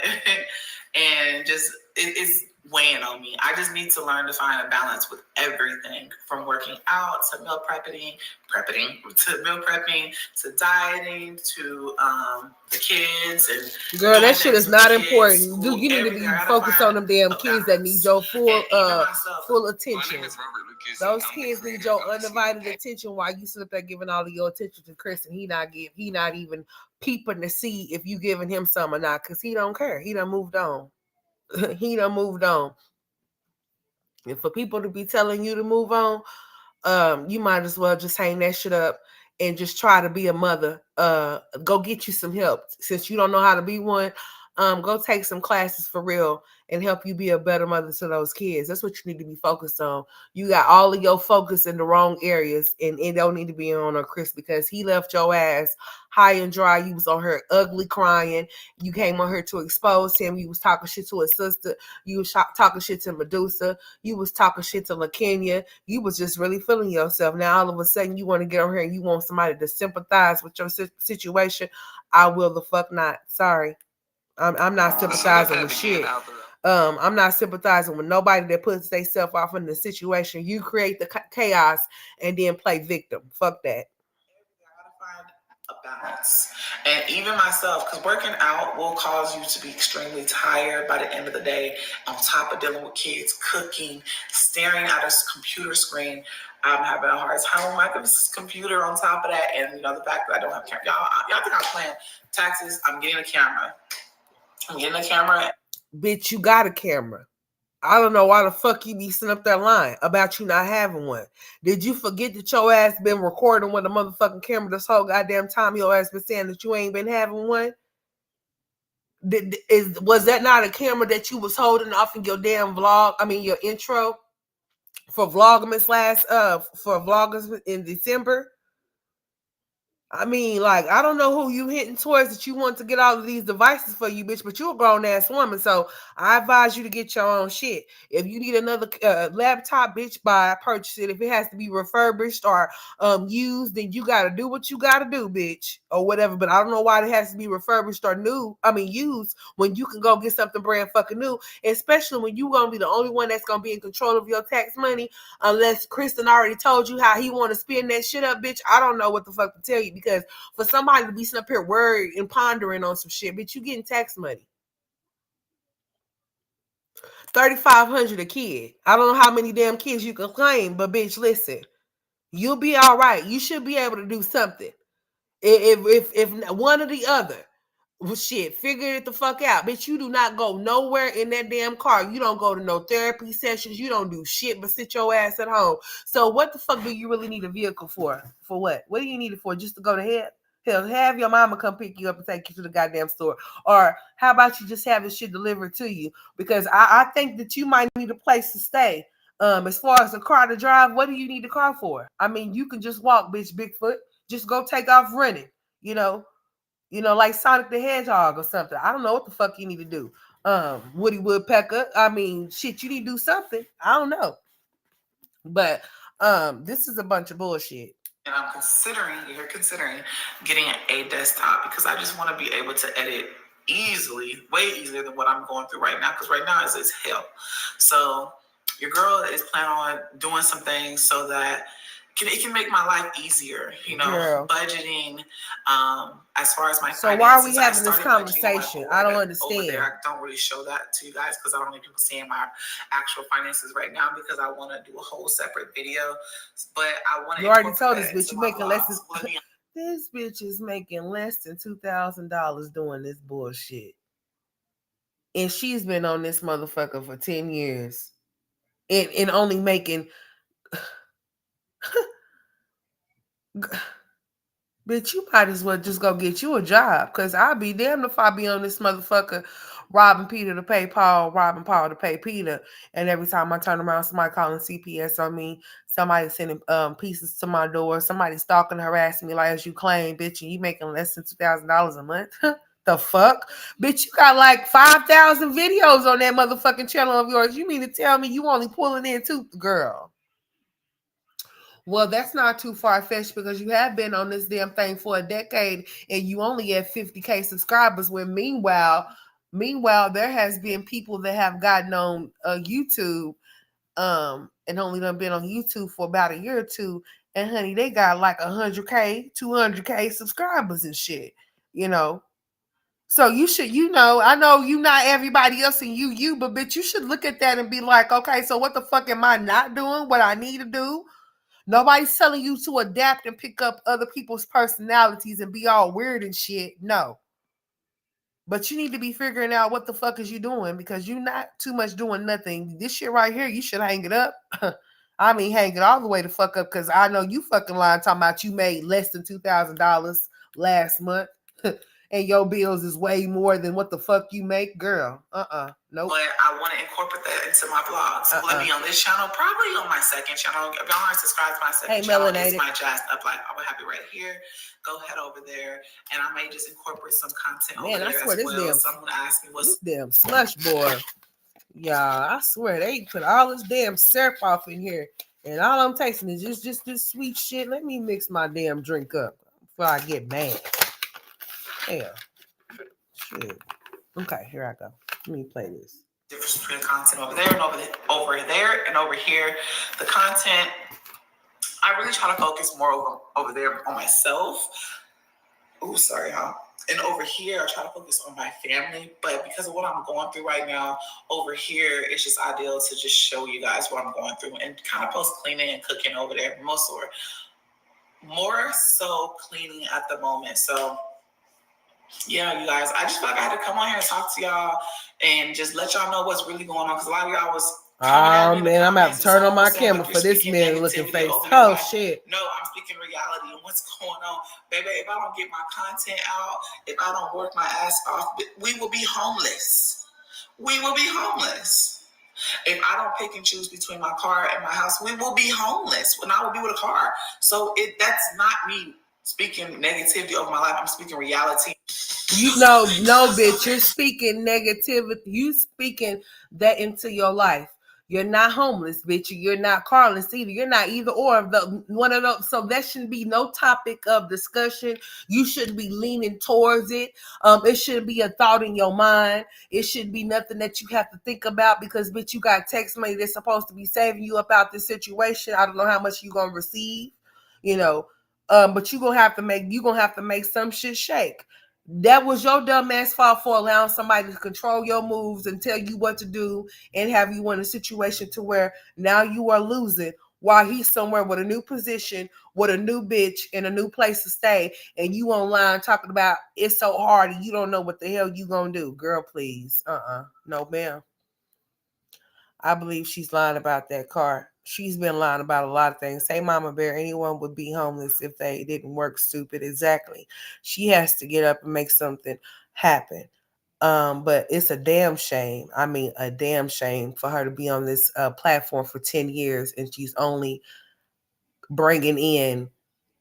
And just, it's weighing on me. I just need to learn to find a balance with everything, from working out to meal prepping to dieting to the kids and girl, that shit is not important. You need to be focused on them damn kids that need your full attention. Those kids need your undivided attention while you sit up there giving all of your attention to Chris, and he not even peeping to see if you giving him some or not, because he don't care. He done moved on. He done moved on. And for people to be telling you to move on, you might as well just hang that shit up and just try to be a mother. Go get you some help. Since you don't know how to be one, go take some classes for real and help you be a better mother to those kids. That's what you need to be focused on. You got all of your focus in the wrong areas, and it don't need to be on Chris, because he left your ass high and dry. You was on her ugly crying. You came on her to expose him. You was talking shit to his sister. You was talking shit to Medusa. You was talking shit to LaKenya. You was just really feeling yourself. Now all of a sudden you want to get on here and you want somebody to sympathize with your situation. I will the fuck not. Sorry. I'm not sympathizing with shit. I'm not sympathizing with nobody that puts themselves off in the situation. You create the chaos and then play victim. Fuck that. A balance. And even myself, because working out will cause you to be extremely tired by the end of the day, on top of dealing with kids, cooking, staring at a computer screen. I'm having a hard time with my computer on top of that, and the fact that I don't have camera. Y'all think I'm playing taxes? I'm getting a camera. Bitch, you got a camera. I don't know why the fuck you be sitting up there lying about you not having one. Did you forget that your ass been recording with a motherfucking camera this whole goddamn time? Your ass been saying that you ain't been having one? Was that not a camera that you was holding off in your damn vlog? I mean, your intro for Vlogmas for Vloggers in December? I mean, like, I don't know who you hitting towards that you want to get all of these devices for you, bitch, but you're a grown-ass woman, so I advise you to get your own shit. If you need another laptop, bitch, purchase it. If it has to be refurbished or used, then you got to do what you got to do, bitch, or whatever. But I don't know why it has to be refurbished or used, when you can go get something brand fucking new, especially when you going to be the only one that's going to be in control of your tax money, unless Kristen already told you how he want to spend that shit up, bitch. I don't know what the fuck to tell you. Because for somebody to be sitting up here worried and pondering on some shit, bitch, you getting tax money. $3,500 a kid. I don't know how many damn kids you can claim, but bitch, listen, you'll be all right. You should be able to do something. If one or the other, well, shit, figure it the fuck out. Bitch, you do not go nowhere in that damn car. You don't go to no therapy sessions. You don't do shit but sit your ass at home. So what the fuck do you really need a vehicle for? For what? What do you need it for? Just to go to hell? Hell, have your mama come pick you up and take you to the goddamn store. Or how about you just have this shit delivered to you? Because I think that you might need a place to stay. As far as a car to drive, what do you need a car for? I mean, you can just walk, bitch, Bigfoot. Just go take off running, like Sonic the Hedgehog or something. I don't know what the fuck you need to do. Woody Woodpecker. I mean, shit, you need to do something. I don't know. But this is a bunch of bullshit. And you're considering getting a desktop because I just want to be able to edit easily, way easier than what I'm going through right now. Because right now it's hell. So your girl is planning on doing some things so that it can make my life easier, Girl. Budgeting, as far as my so finances. Why are we having this conversation? I don't understand. Over there, I don't really show that to you guys because I don't need people seeing my actual finances right now because I want to do a whole separate video. But I want to. You already told us, bitch. You making less than this bitch is making less than $2,000 doing this bullshit, and she's been on this motherfucker for 10 years, and only making. Bitch, you might as well just go get you a job, because I'll be damned if I be on this motherfucker robbing Peter to pay Paul, robbing Paul to pay Peter, and every time I turn around, somebody calling CPS on me, somebody sending pieces to my door, somebody stalking, harassing me like as you claim, bitch, and you making less than $2,000 a month? The fuck? Bitch, you got like 5,000 videos on that motherfucking channel of yours. You mean to tell me you only pulling in two, girl? Well, that's not too far-fetched because you have been on this damn thing for a decade and you only have 50K subscribers, when meanwhile, there has been people that have gotten on YouTube and only done been on YouTube for about a year or two, and honey, they got like 100K, 200K subscribers and shit, So you should, I know you not everybody else and you, but bitch, you should look at that and be like, okay, so what the fuck am I not doing? What I need to do? Nobody's telling you to adapt and pick up other people's personalities and be all weird and shit. No. But you need to be figuring out what the fuck is you doing, because you're not too much doing nothing. This shit right here, you should hang it up. I mean, hang it all the way the fuck up, because I know you fucking lying talking about you made less than $2,000 last month. And your bills is way more than what the fuck you make, girl. Nope. But I want to incorporate that into my vlogs. Will it be on this channel? Probably on my second channel. If y'all aren't subscribed to my second channel, it's my Just Up Life. I will have it right here. Go head over there, and I may just incorporate some content over there as well. Someone asked me what's this damn slush boy. Yeah, I swear they put all this damn syrup off in here, and all I'm tasting is just this sweet shit. Let me mix my damn drink up before I get mad. Yeah. Shit. Okay, here I go. Let me play this. Difference between the content over there and over there and over here. The content, I really try to focus more over there on myself. Oh, sorry, y'all. And over here, I try to focus on my family. But because of what I'm going through right now, over here, it's just ideal to just show you guys what I'm going through and kind of post cleaning and cooking over there. More so cleaning at the moment. So yeah, you guys, I just felt like I had to come on here and talk to y'all and just let y'all know what's really going on, because a lot of y'all was man, I'm about to turn on my camera for this man looking face. Oh shit. No, I'm speaking reality and what's going on. Baby, if I don't get my content out, if I don't work my ass off, we will be homeless. We will be homeless. If I don't pick and choose between my car and my house, we will be homeless when I will be with a car. So that's not me speaking negativity over my life. I'm speaking reality. No, bitch. You're speaking negativity. You speaking that into your life. You're not homeless, bitch. You're not carless either. You're not either or of the one of those. So that shouldn't be no topic of discussion. You shouldn't be leaning towards it. It shouldn't be a thought in your mind. It shouldn't be nothing that you have to think about, because bitch, you got text money that's supposed to be saving you about this situation. I don't know how much you're gonna receive, but you're gonna have to make some shit shake. That was your dumb ass fault for allowing somebody to control your moves and tell you what to do and have you in a situation to where now you are losing while he's somewhere with a new position, with a new bitch and a new place to stay, and you online talking about it's so hard and you don't know what the hell you gonna do. Girl, please. No, ma'am. I believe she's lying about that car. She's been lying about a lot of things. Say, Mama Bear, anyone would be homeless if they didn't work. Stupid. Exactly. She has to get up and make something happen. But it's a damn shame. I mean, a damn shame for her to be on this platform for 10 years and she's only bringing in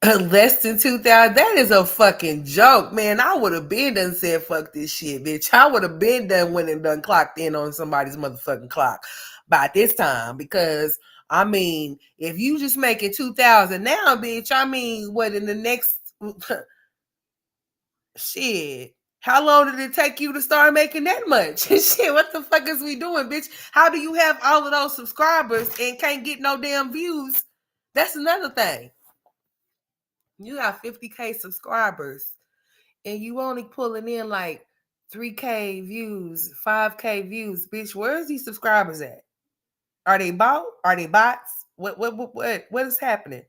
less than 2,000. That is a fucking joke, man. I would have been done said fuck this shit, bitch. I would have been done went and done clocked in on somebody's motherfucking clock by this time. Because I mean, if you just making 2,000 now, bitch, I mean, what in the next shit? How long did it take you to start making that much? Shit, what the fuck is we doing, bitch? How do you have all of those subscribers and can't get no damn views? That's another thing. You got 50K subscribers and you only pulling in like 3K views, 5K views. Bitch, where's these subscribers at? Are they bought? Are they bots? What is happening?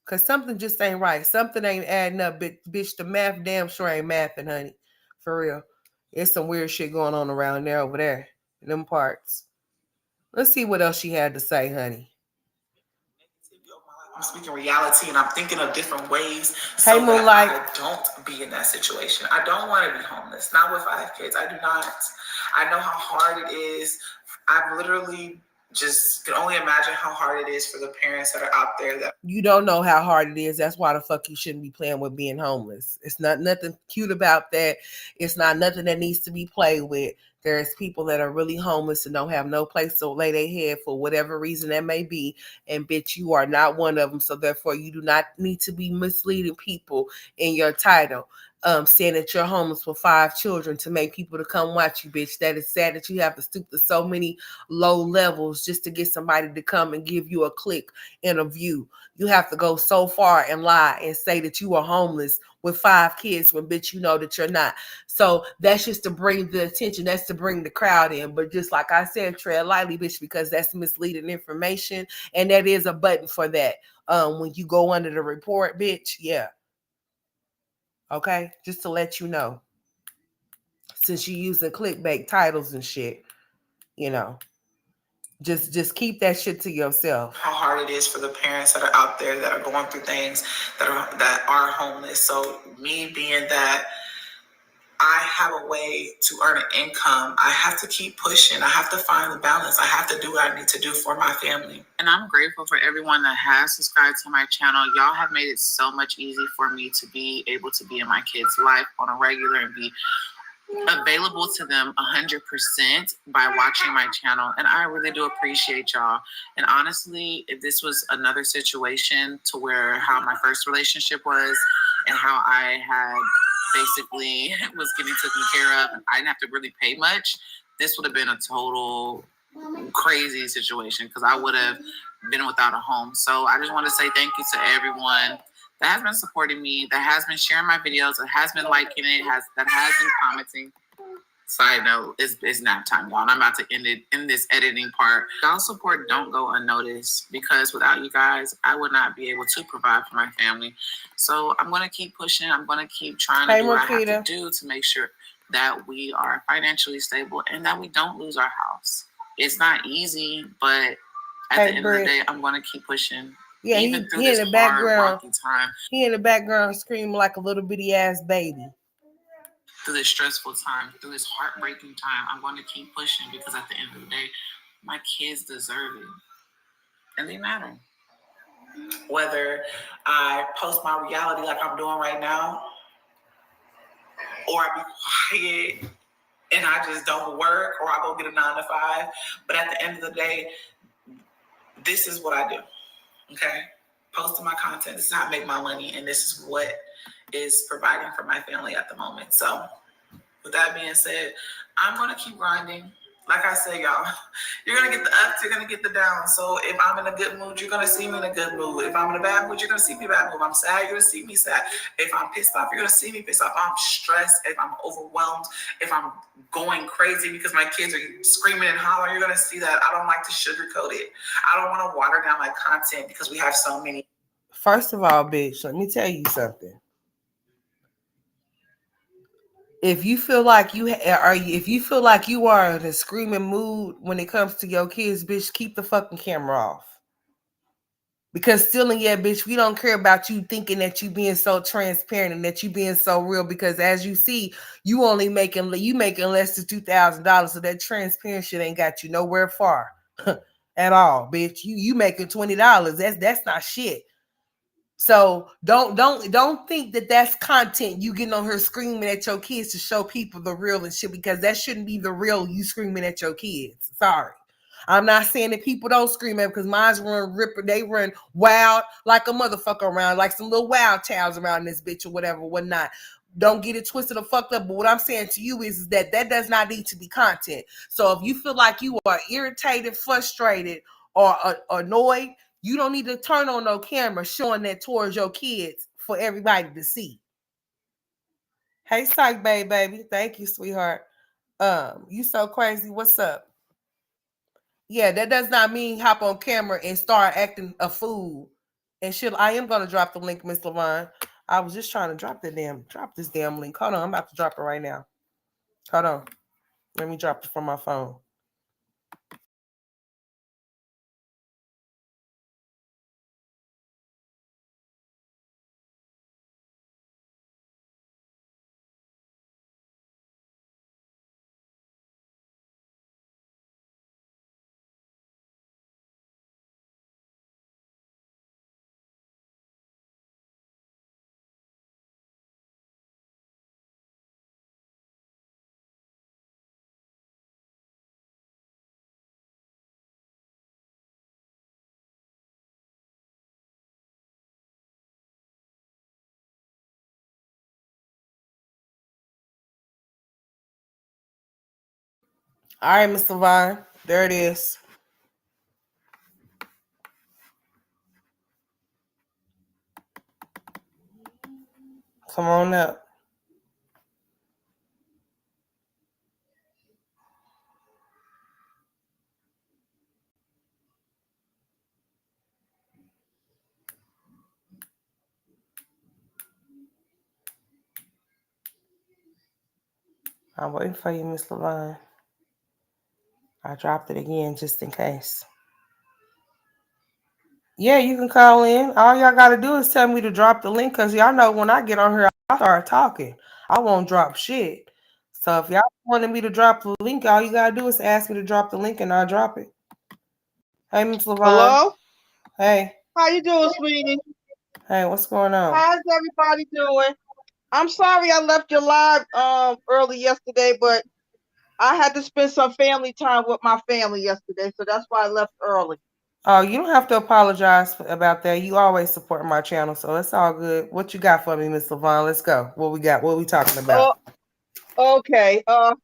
Cause something just ain't right. Something ain't adding up, bitch. The math damn sure ain't mathing, honey. For real. There's some weird shit going on around there over there. In them parts. Let's see what else she had to say, honey. I'm speaking reality and I'm thinking of different ways so that I don't be in that situation. I don't want to be homeless. Not with 5 kids. I do not. I know how hard it is. I've literally just can only imagine how hard it is for the parents that are out there that you don't know how hard it is. That's why the fuck you shouldn't be playing with being homeless. It's not nothing cute about that. It's not nothing that needs to be played with. There's people that are really homeless and don't have no place to lay their head for whatever reason that may be. And bitch, you are not one of them. So therefore, you do not need to be misleading people in your title. Saying that you're homeless with 5 children to make people to come watch you, bitch. That is sad that you have to stoop to so many low levels just to get somebody to come and give you a click and a view. You have to go so far and lie and say that you are homeless with 5 kids when bitch you know that you're not. So that's just to bring the attention. That's to bring the crowd in. But just like I said, tread lightly, bitch, because that's misleading information. And that is a button for that. When you go under the report, bitch, yeah. Okay, just to let you know, since you use the clickbait titles and shit, you know, just keep that shit to yourself. How hard it is for the parents that are out there that are going through things that are homeless. So me being that I have a way to earn an income, I have to keep pushing. I have to find the balance. I have to do what I need to do for my family. And I'm grateful for everyone that has subscribed to my channel. Y'all have made it so much easier for me to be able to be in my kids' life on a regular and be available to them 100% by watching my channel. And I really do appreciate y'all. And honestly, if this was another situation to where how my first relationship was and how I had basically was getting taken care of and I didn't have to really pay much, this would have been a total crazy situation because I would have been without a home. So I just want to say thank you to everyone that has been supporting me, that has been sharing my videos, that has been liking it, that has been commenting. Side note, it's nap time, y'all. And I'm about to end it in this editing part. Y'all's support don't go unnoticed because without you guys, I would not be able to provide for my family. So I'm going to keep pushing. I'm going to keep trying to do what I have to do to make sure that we are financially stable and that we don't lose our house. It's not easy, but at the end of the day, I'm going to keep pushing. Yeah, he in the background. He in the background screaming like a little bitty ass baby. Through this stressful time, through this heartbreaking time, I'm going to keep pushing because at the end of the day, my kids deserve it. And they matter. Whether I post my reality like I'm doing right now, or I be quiet and I just don't work, or I go get a 9 to 5. But at the end of the day, this is what I do. Okay? Posting my content. This is how I make my money, and this is what is providing for my family at the moment. So with that being said, I'm going to keep grinding. Like I said, y'all, you're going to get the ups, you're going to get the downs. So if I'm in a good mood, you're going to see me in a good mood. If I'm in a bad mood, you're going to see me in a bad mood. If I'm sad, you're going to see me sad. If I'm pissed off, you're going to see me pissed off. If I'm stressed, if I'm overwhelmed, if I'm going crazy because my kids are screaming and hollering, you're going to see that. I don't like to sugarcoat it. I don't want to water down my content because we have so many. First of all, bitch, let me tell you something. If you feel like you are in a screaming mood when it comes to your kids, bitch, keep the fucking camera off. Because stealing, yeah, bitch, we don't care about you thinking that you being so transparent and that you being so real. Because as you see, you making less than $2,000, so that transparent shit ain't got you nowhere far at all, bitch. You making $20. That's not shit. So don't think that that's content you getting on her screaming at your kids to show people the real and shit, because that shouldn't be the real you screaming at your kids. Sorry. I'm not saying that people don't scream at, because mine's run ripper, they run wild like a motherfucker around, like some little wild childs around this bitch or whatever, whatnot. Don't get it twisted or fucked up. But what I'm saying to you is that does not need to be content. So if you feel like you are irritated, frustrated, or annoyed, you don't need to turn on no camera showing that towards your kids for everybody to see. Hey, psych baby. Thank you, sweetheart. You so crazy. What's up? Yeah, that does not mean hop on camera and start acting a fool and shit. I am gonna drop the link, Miss Levine. I was just trying to drop this damn link. Hold on, I'm about to drop it right now. Hold on. Let me drop it from my phone. All right, Mr. Vine. There it is. Come on up. I'm waiting for you, Miss Levine. I dropped it again just in case. Yeah, you can call in. All y'all got to do is tell me to drop the link, because y'all know when I get on here, I start talking. I won't drop shit. So if y'all wanted me to drop the link, all you got to do is ask me to drop the link and I'll drop it. Hey, Miss Levine. Hello? Hey. How you doing, sweetie? Hey, what's going on? How's everybody doing? I'm sorry I left your live early yesterday, but I had to spend some family time with my family yesterday, so that's why I left early. Oh, you don't have to apologize about that. You always support my channel, so it's all good. What you got for me, Miss Levine? Let's go. What we got? What we talking about? Okay. What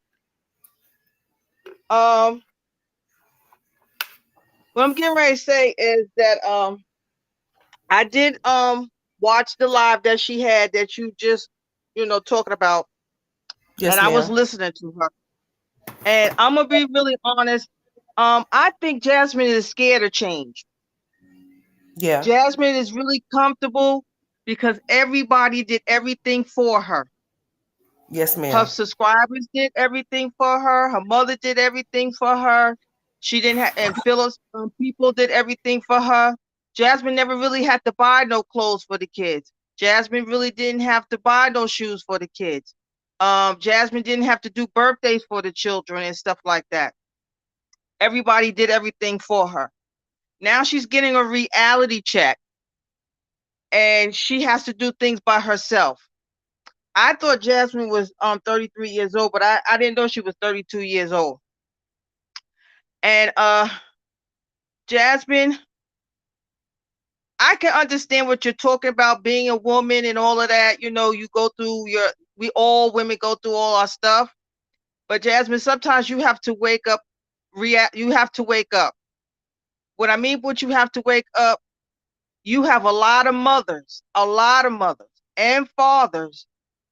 I'm getting ready to say is that I did watch the live that she had that you just talking about. Yes, and I was ma'am. listening to her. And I'm gonna be really honest. I think Jasmine is scared of change. Yeah. Jasmine is really comfortable because everybody did everything for her. Yes, Her ma'am. subscribers did everything for her. Her mother did everything for her. She didn't have, and Phyllis people did everything for her. Jasmine never really had to buy no clothes for the kids. Jasmine really didn't have to buy no shoes for the kids. Jasmine didn't have to do birthdays for the children and stuff like that. Everybody did everything for her. Now she's getting a reality check and she has to do things by herself. I thought Jasmine was 33 years old, but I didn't know she was 32 years old. And Jasmine, I can understand what you're talking about, being a woman and all of that. You go through we all women go through all our stuff. But Jasmine, sometimes you have to wake up, you have to wake up. What I mean, what you have to wake up, you have a lot of mothers and fathers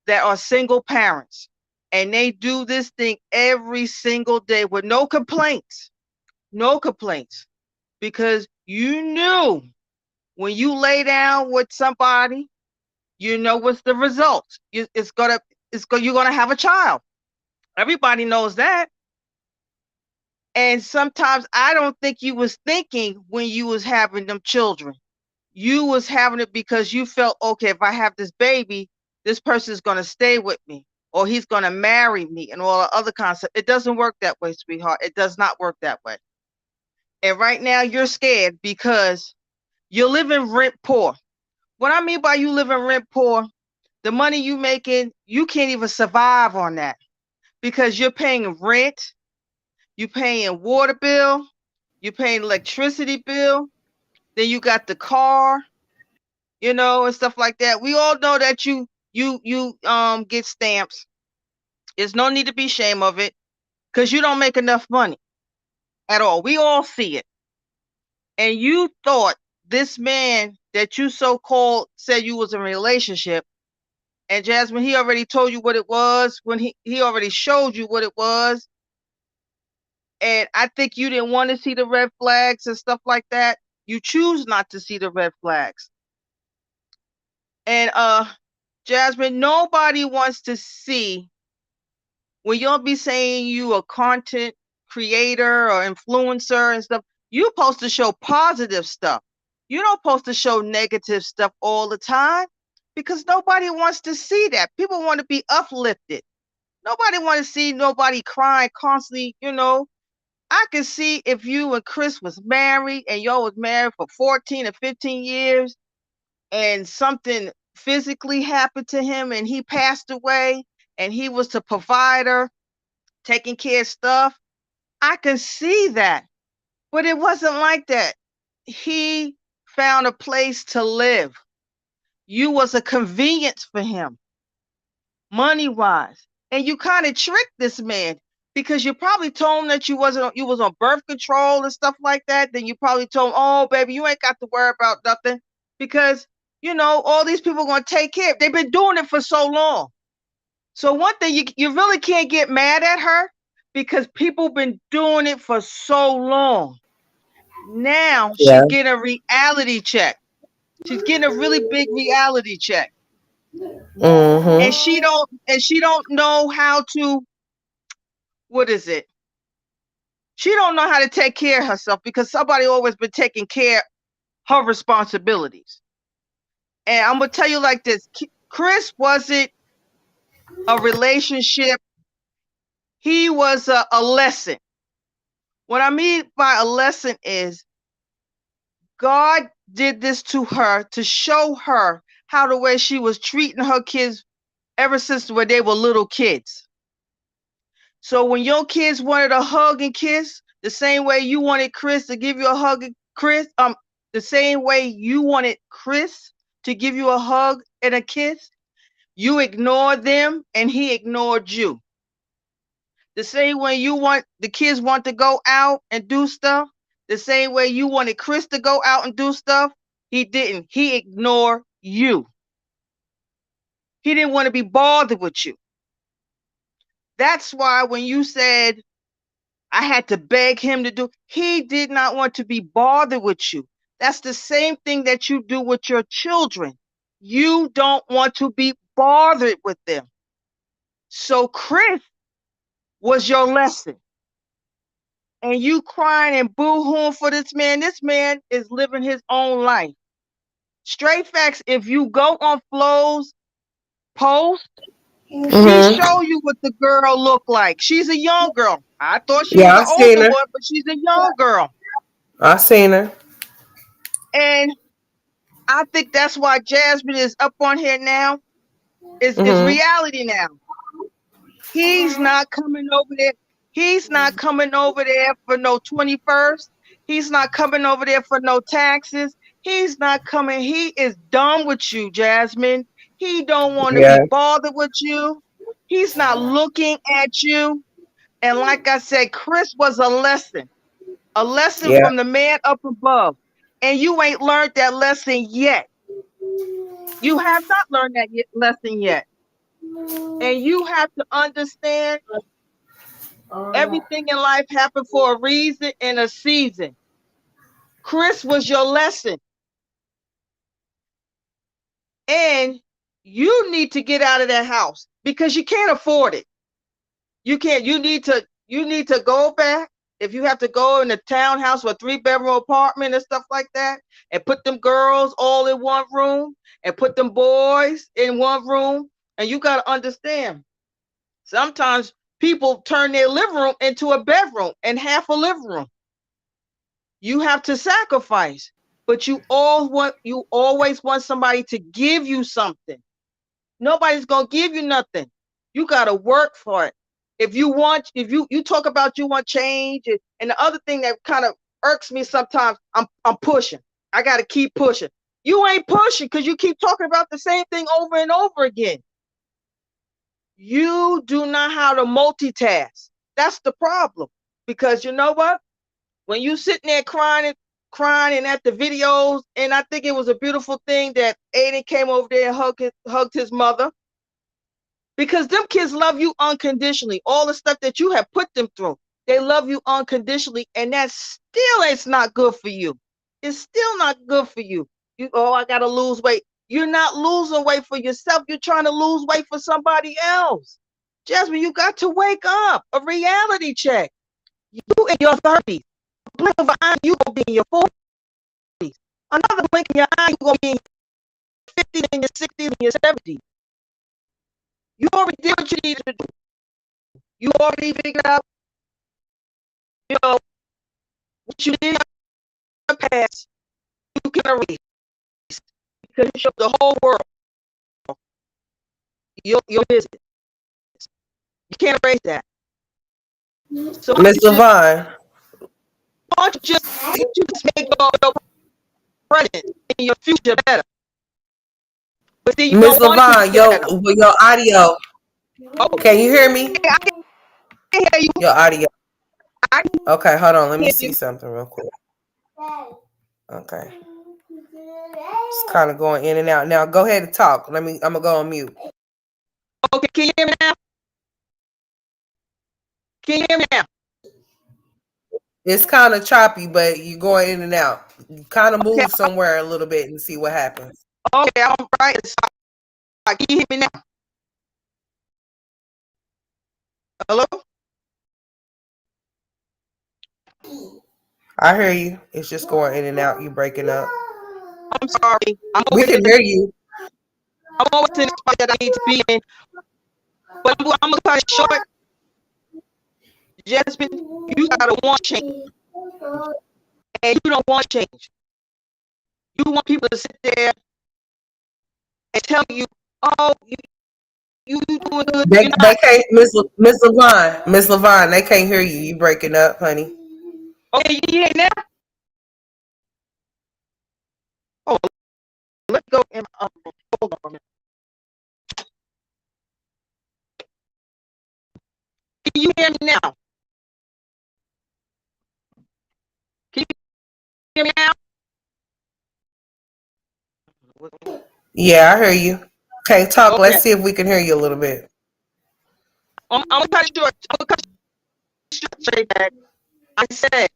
that are single parents, and they do this thing every single day with no complaints, because you knew when you lay down with somebody, you know what's the result. You're gonna have a child. Everybody knows that. And sometimes I don't think you was thinking when you was having them children. you was having it because you felt, okay, if I have this baby, this person is going to stay with me, or he's going to marry me, and all the other concepts. It doesn't work that way, sweetheart. It does not work that way. And right now you're scared because you're living rent poor. What I mean by you living rent poor, the money you making, you can't even survive on that because you're paying rent, you're paying water bill, you're paying electricity bill, then you got the car, and stuff like that. We all know that you get stamps. There's no need to be ashamed of it because you don't make enough money at all. We all see it. And you thought this man that you so-called said you was in a relationship, and Jasmine, he already told you what it was when he already showed you what it was. And I think you didn't want to see the red flags and stuff like that. You choose not to see the red flags. And Jasmine, nobody wants to see when you'll be saying you a content creator or influencer and stuff. You're supposed to show positive stuff. You don't supposed to show negative stuff all the time because nobody wants to see that. People want to be uplifted. Nobody want to see nobody crying constantly, I can see if you and Chris was married and y'all was married for 14 or 15 years and something physically happened to him and he passed away and he was the provider, taking care of stuff. I can see that. But it wasn't like that. He found a place to live. You was a convenience for him, money-wise. And you kind of tricked this man because you probably told him that you was on birth control and stuff like that. Then you probably told him, oh, baby, you ain't got to worry about nothing because, all these people are going to take care. They've been doing it for so long. So one thing, you really can't get mad at her because people been doing it for so long. Now she's getting a reality check. She's getting a really big reality check. Mm-hmm. And she don't know how to, what is it? She don't know how to take care of herself because somebody always been taking care of her responsibilities. And I'm going to tell you like this. Chris wasn't a relationship. He was a lesson. What I mean by a lesson is God did this to her to show her how the way she was treating her kids ever since when they were little kids. So when your kids wanted a hug and kiss, the same way you wanted Chris to give you a hug and the same way you wanted Chris to give you a hug and a kiss, you ignored them and he ignored you. The same way the kids want to go out and do stuff, the same way you wanted Chris to go out and do stuff, he didn't. He ignored you. He didn't want to be bothered with you. That's why when you said I had to beg him to do, he did not want to be bothered with you. That's the same thing that you do with your children. You don't want to be bothered with them. So Chris was your lesson. And you crying and boo-hooing for this man is living his own life. Straight facts, if you go on Flo's post, she show you what the girl look like. She's a young girl. I thought she was Yeah, an I seen older her. one, but she's a young girl. I seen her. And I think that's why Jasmine is up on here now. It's reality now. He's not coming over there. He's not coming over there for no 21st. He's not coming over there for no taxes. He's not coming. He is done with you, Jasmine. He don't want to be bothered with you. He's not looking at you. And like I said, Chris was a lesson from the man up above. And you ain't learned that lesson yet. You have not learned that lesson yet. And you have to understand everything in life happened for a reason and a season. Chris was your lesson. And you need to get out of that house because you can't afford it. You can't. You need to go back If you have to go in a townhouse or a 3-bedroom apartment and stuff like that, and put them girls all in one room and put them boys in one room, and you got to understand, sometimes people turn their living room into a bedroom and half a living room. You have to sacrifice, but you always want somebody to give you something. Nobody's gonna give you nothing. You gotta work for it. If you talk about you want change, and the other thing that kind of irks me sometimes, I'm pushing. I gotta keep pushing. You ain't pushing because you keep talking about the same thing over and over again. You do not how to multitask. That's the problem. Because you know what? When you sitting there crying at the videos, and I think it was a beautiful thing that Aiden came over there and hugged his mother. Because them kids love you unconditionally. All the stuff that you have put them through, they love you unconditionally, and that still is not good for you. It's still not good for you. I gotta lose weight. You're not losing weight for yourself. You're trying to lose weight for somebody else. Jasmine, you got to wake up. A reality check. You in your 30s. A blink of an eye, you gonna be in your 40s. Another blink in your eye, you gonna be in your 50s, in your 60s, in your 70s. You already did what you needed to do. You already figured out, what you did in the past, you can erase. Because you showed the whole world your business. You can't erase that. So Miss Levine. why don't you just make your present and your future better? But then you Miss don't want Levine, your audio. Oh, Can you hear me? I can hear you. Your audio. Okay, hold on. Let me see You. something real quick. Okay. It's kind of going in and out. Now go ahead and talk. I'm gonna go on mute. Okay, can you hear me now? Can you hear me now? It's kind of choppy, but you're going in and out. You kind of move somewhere a little bit and see what happens. Okay, I'm right. Can you hear me now? Hello? I hear you. It's just going in and out. You breaking up. I'm sorry. We can hear you. I'm always in the spot that I need to be in. But I'm gonna cut it short. Jasmine, you gotta want change. And you don't want change. You want people to sit there and tell you, oh, you doing good. They can't, Miss Levine, they can't hear you. You breaking up, honey. Okay, you hear now? Oh, let's go in. Hold on a minute. Can you hear me now? Can you hear me now? Yeah, I hear you. Okay, talk. Okay. Let's see if we can hear you a little bit. I'm gonna cut it short. Straight back. I said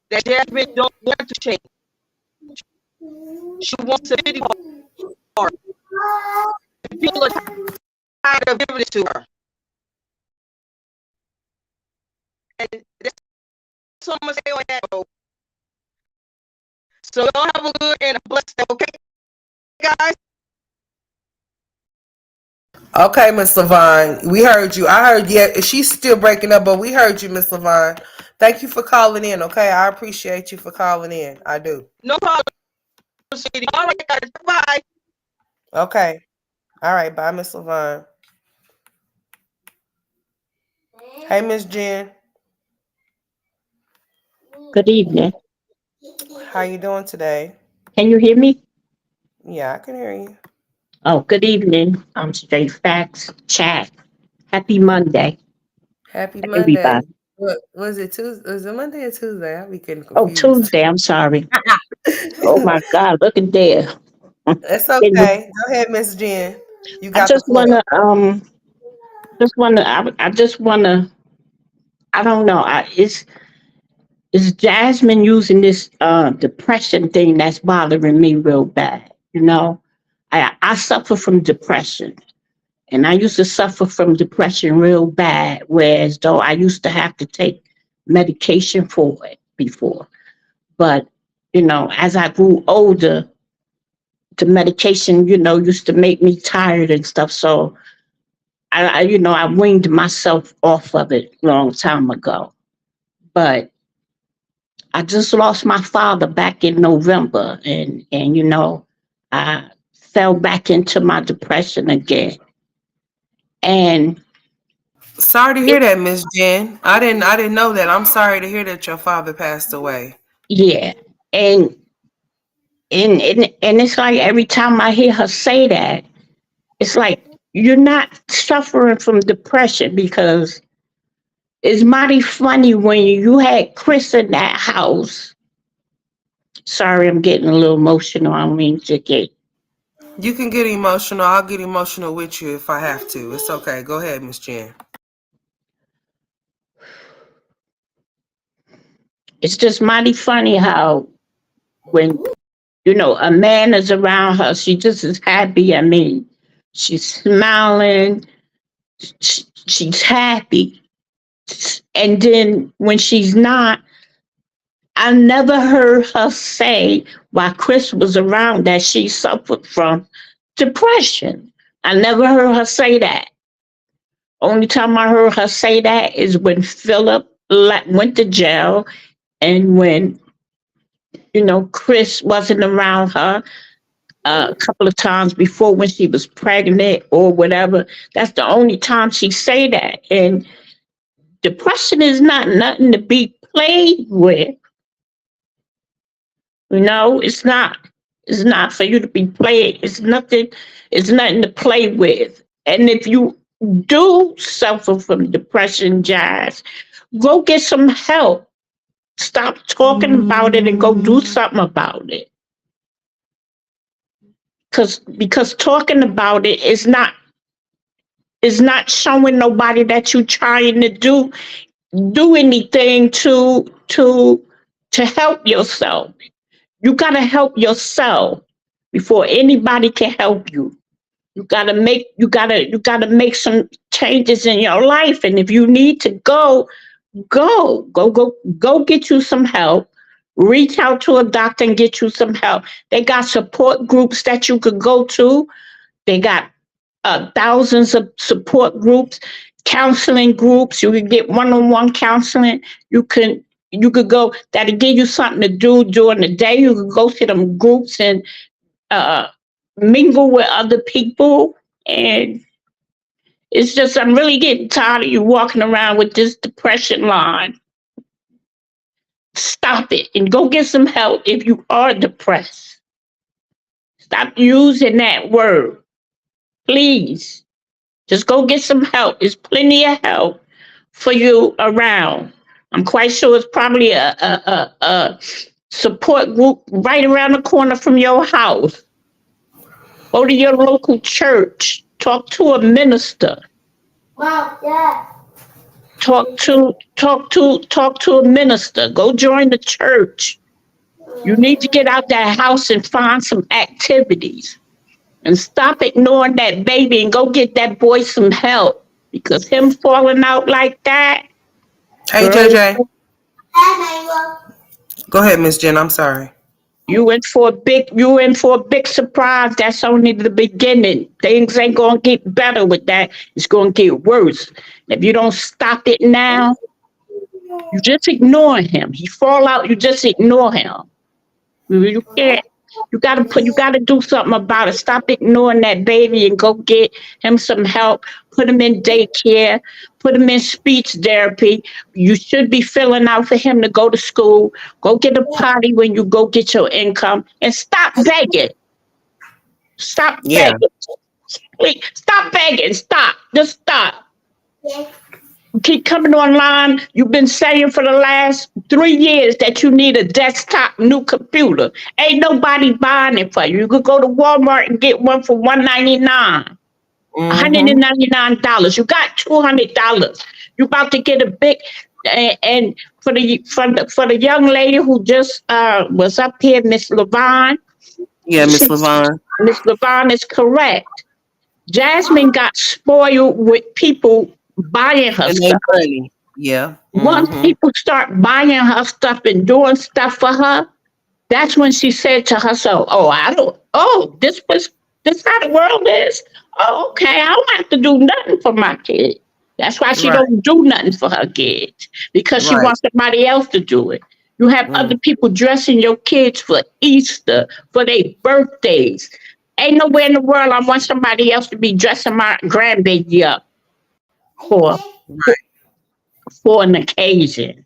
that Jasmine don't want to change. She wants a video part. People are tired of giving it to her. And that's what I'm gonna say on that. So y'all have a good and a blessed day, okay, guys? Okay, Miss Levine, we heard you. I heard, yeah, she's still breaking up, but we heard you, Miss Levine. Thank you for calling in, okay? I appreciate you for calling in. I do. No problem, sweetie. All right, guys. Bye. Okay. All right, bye, Miss Levine. Hey, Miss Jen. Good evening. How you doing today? Can you hear me? Yeah, I can hear you. Oh, good evening. I'm Straight Facts Chat. Happy Monday. Happy Monday. Everybody. What was it? Tuesday? Was it Monday or Tuesday? I'll be getting Oh, confused. Tuesday. I'm sorry. Oh my God, look at there. That's okay. Go ahead, Miss Jen. You got I just the floor. I don't know. It's Jasmine using this depression thing that's bothering me real bad. You know, I suffer from depression. And I used to suffer from depression real bad, whereas though I used to have to take medication for it before. But, as I grew older, the medication, used to make me tired and stuff. So I weaned myself off of it a long time ago. But I just lost my father back in November, and I fell back into my depression again. And Sorry to hear that, Miss Jen. I didn't know that. I'm sorry to hear that your father passed away. yeah, and it's like every time I hear her say that, it's like you're not suffering from depression, because it's mighty funny when you had Chris in that house. Sorry, I'm getting a little emotional. I don't mean to get. You can get emotional. I'll get emotional with you if I have to. It's okay. Go ahead, Miss Jen. It's just mighty funny how when a man is around her, she just is happy. I mean, she's smiling, she's happy. And then when she's not, I never heard her say while Chris was around that she suffered from depression. I never heard her say that. Only time I heard her say that is when Philip went to jail, and when Chris wasn't around her a couple of times before when she was pregnant or whatever. That's the only time she say that. And depression is not nothing to be played with. It's not. It's not for you to be played. It's nothing to play with. And if you do suffer from depression, Jazz, go get some help. Stop talking about it and go do something about it. Because talking about it is not showing nobody that you're trying to do anything to help yourself. You gotta help yourself before anybody can help you. You gotta make some changes in your life. And if you need to go get you some help. Reach out to a doctor and get you some help. They got support groups that you could go to. They got thousands of support groups, counseling groups. You can get one-on-one counseling. You could go. That'll give you something to do during the day. You could go to them groups and mingle with other people. And it's just, I'm really getting tired of you walking around with this depression line. Stop it and go get some help if you are depressed. Stop using that word. Please. Just go get some help. There's plenty of help for you around. I'm quite sure it's probably a support group right around the corner from your house. Go to your local church. Talk to a minister. Mom, Dad. Talk to a minister. Go join the church. You need to get out that house and find some activities. And stop ignoring that baby and go get that boy some help. Because him falling out like that. Hey, girl, JJ. Go ahead, Miss Jen. I'm sorry. You in for a big surprise. That's only the beginning. Things ain't gonna get better with that. It's gonna get worse. If you don't stop it now, you just ignore him. He fall out, you just ignore him. You can't. You gotta do something about it. Stop ignoring that baby and go get him some help. Put him in daycare. Put him in speech therapy. You should be filling out for him to go to school. Go get a potty when you go get your income, and stop begging. Stop begging. Please, stop begging. Stop. Just stop. Keep coming online. You've been saying for the last 3 years that you need a desktop new computer. Ain't nobody buying it for you. You could go to Walmart and get one for $199. $199. You got $200. You about to get a big, and for the young lady who just was up here, Miss Levon. Yeah, Miss Levon. Miss Levon is correct. Jasmine got spoiled with people buying her stuff. Money. Yeah. Once people start buying her stuff and doing stuff for her, that's when she said to herself, "Oh, I don't. Oh, this how the world is. Oh, okay, I don't have to do nothing for my kid." That's why she Right. don't do nothing for her kids because she Right. wants somebody else to do it. You have Mm. other people dressing your kids for Easter, for their birthdays. Ain't nowhere in the world I want somebody else to be dressing my grandbaby up for for, for an occasion.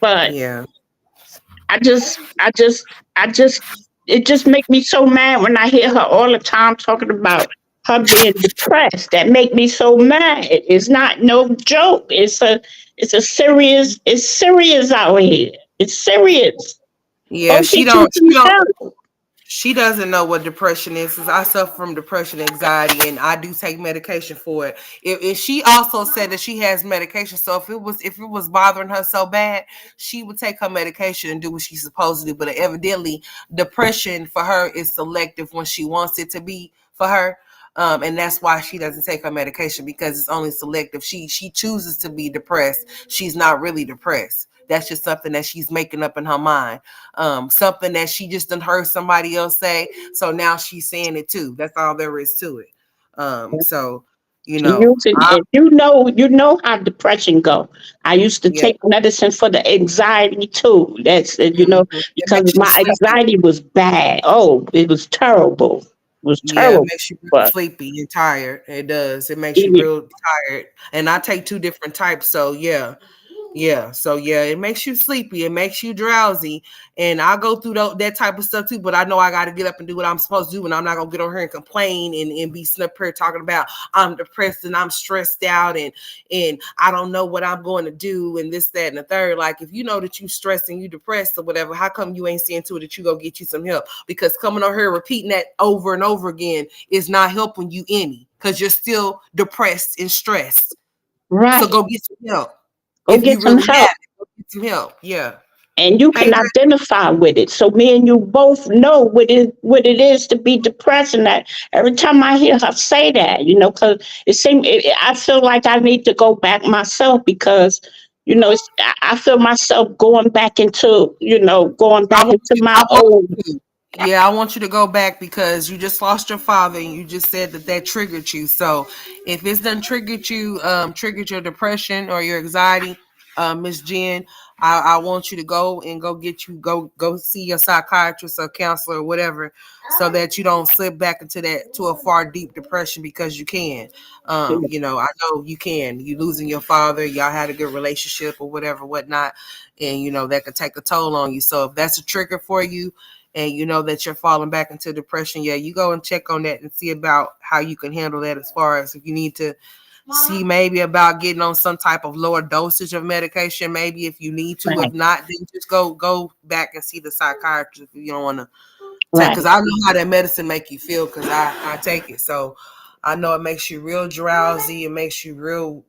But Yeah. I just, I just, I just, it just make me so mad when I hear her all the time talking about her being depressed. That make me so mad. It's not no joke. It's serious out here. It's serious. Yeah. Go She get you don't. some help. She doesn't know what depression is because I suffer from depression, anxiety, and I do take medication for it. If she also said that she has medication, so if it was bothering her so bad, she would take her medication and do what she's supposed to do. But evidently, depression for her is selective when she wants it to be for her. And that's why she doesn't take her medication because it's only selective. She chooses to be depressed. She's not really depressed. That's just something that she's making up in her mind. Something that she just done heard somebody else say. So now she's saying it too. That's all there is to it. So She using I, it. You know how depression go. I used to yeah, take medicine for the anxiety too. That's it because makes you my sleepy. anxiety was bad. Oh, it was terrible. It was Yeah, it terrible. makes you real But sleepy and tired. It does. It makes you even real tired. And I take two different types. So yeah. Yeah, so yeah, it makes you sleepy, it makes you drowsy, and I go through that type of stuff too. But I know I got to get up and do what I'm supposed to do, and I'm not gonna get on here and complain and be sitting up here talking about I'm depressed and I'm stressed out and I don't know what I'm going to do and this, that, and the third. Like if you know that you stressed and you depressed or whatever, how come you ain't seeing to it that you go get you some help? Because coming on here repeating that over and over again is not helping you any, because you're still depressed and stressed. So right, go get some help. go If get you some really have help, it, go get some help. Yeah. and you Hey, can identify with it. So me and you both know what it is to be depressed. And that every time I hear her say that, because I feel like I need to go back myself because. I feel myself going I back want into you. my I want old. you to. Yeah, I want you to go back because you just lost your father, and you just said that triggered you. So, if it's done triggered your depression or your anxiety, Miss Jen, I want you to go see your psychiatrist or counselor or whatever, so that you don't slip back into that to a far deep depression because you can. I know you can. You losing your father, y'all had a good relationship or whatever, whatnot, and that could take a toll on you. So if that's a trigger for you, and you know that you're falling back into depression, yeah, you go and check on that and see about how you can handle that. As far as if you need to see maybe about getting on some type of lower dosage of medication, maybe if you need to. If Right, not, then just go back and see the psychiatrist if you don't want to take, because right, I know how that medicine make you feel because I take it. So I know it makes you real drowsy. It makes you real,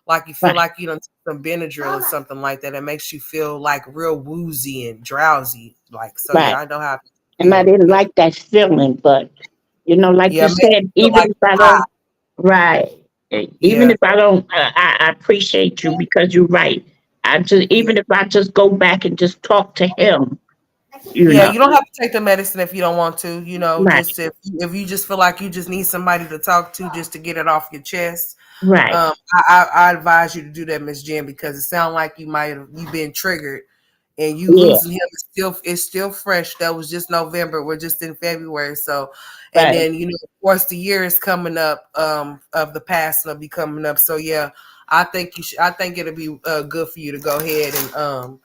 like you feel right, like you don't take some Benadryl or something like that. It makes you feel like real woozy and drowsy. Like, so yeah, right. I know how it And I feel. didn't Yeah. like that feeling, but like Yeah, you it makes said, you feel even like if I high. don't, right, even Yeah. if I don't, I appreciate you because you're right. Yeah. Even if I just go back and just talk to him, you Yeah, know, you don't have to take the medicine if you don't want to, right, just if you just feel like you just need somebody to talk to just to get it off your chest. right, I advise you to do that, Miss Jen, because it sounds like you've been triggered, and you yeah, losing him is still fresh. That was just November. We're just in February, so and right, then of course the year is coming up. Of the past will be coming up. So yeah, I think you should. I think it'll be good for you to go ahead and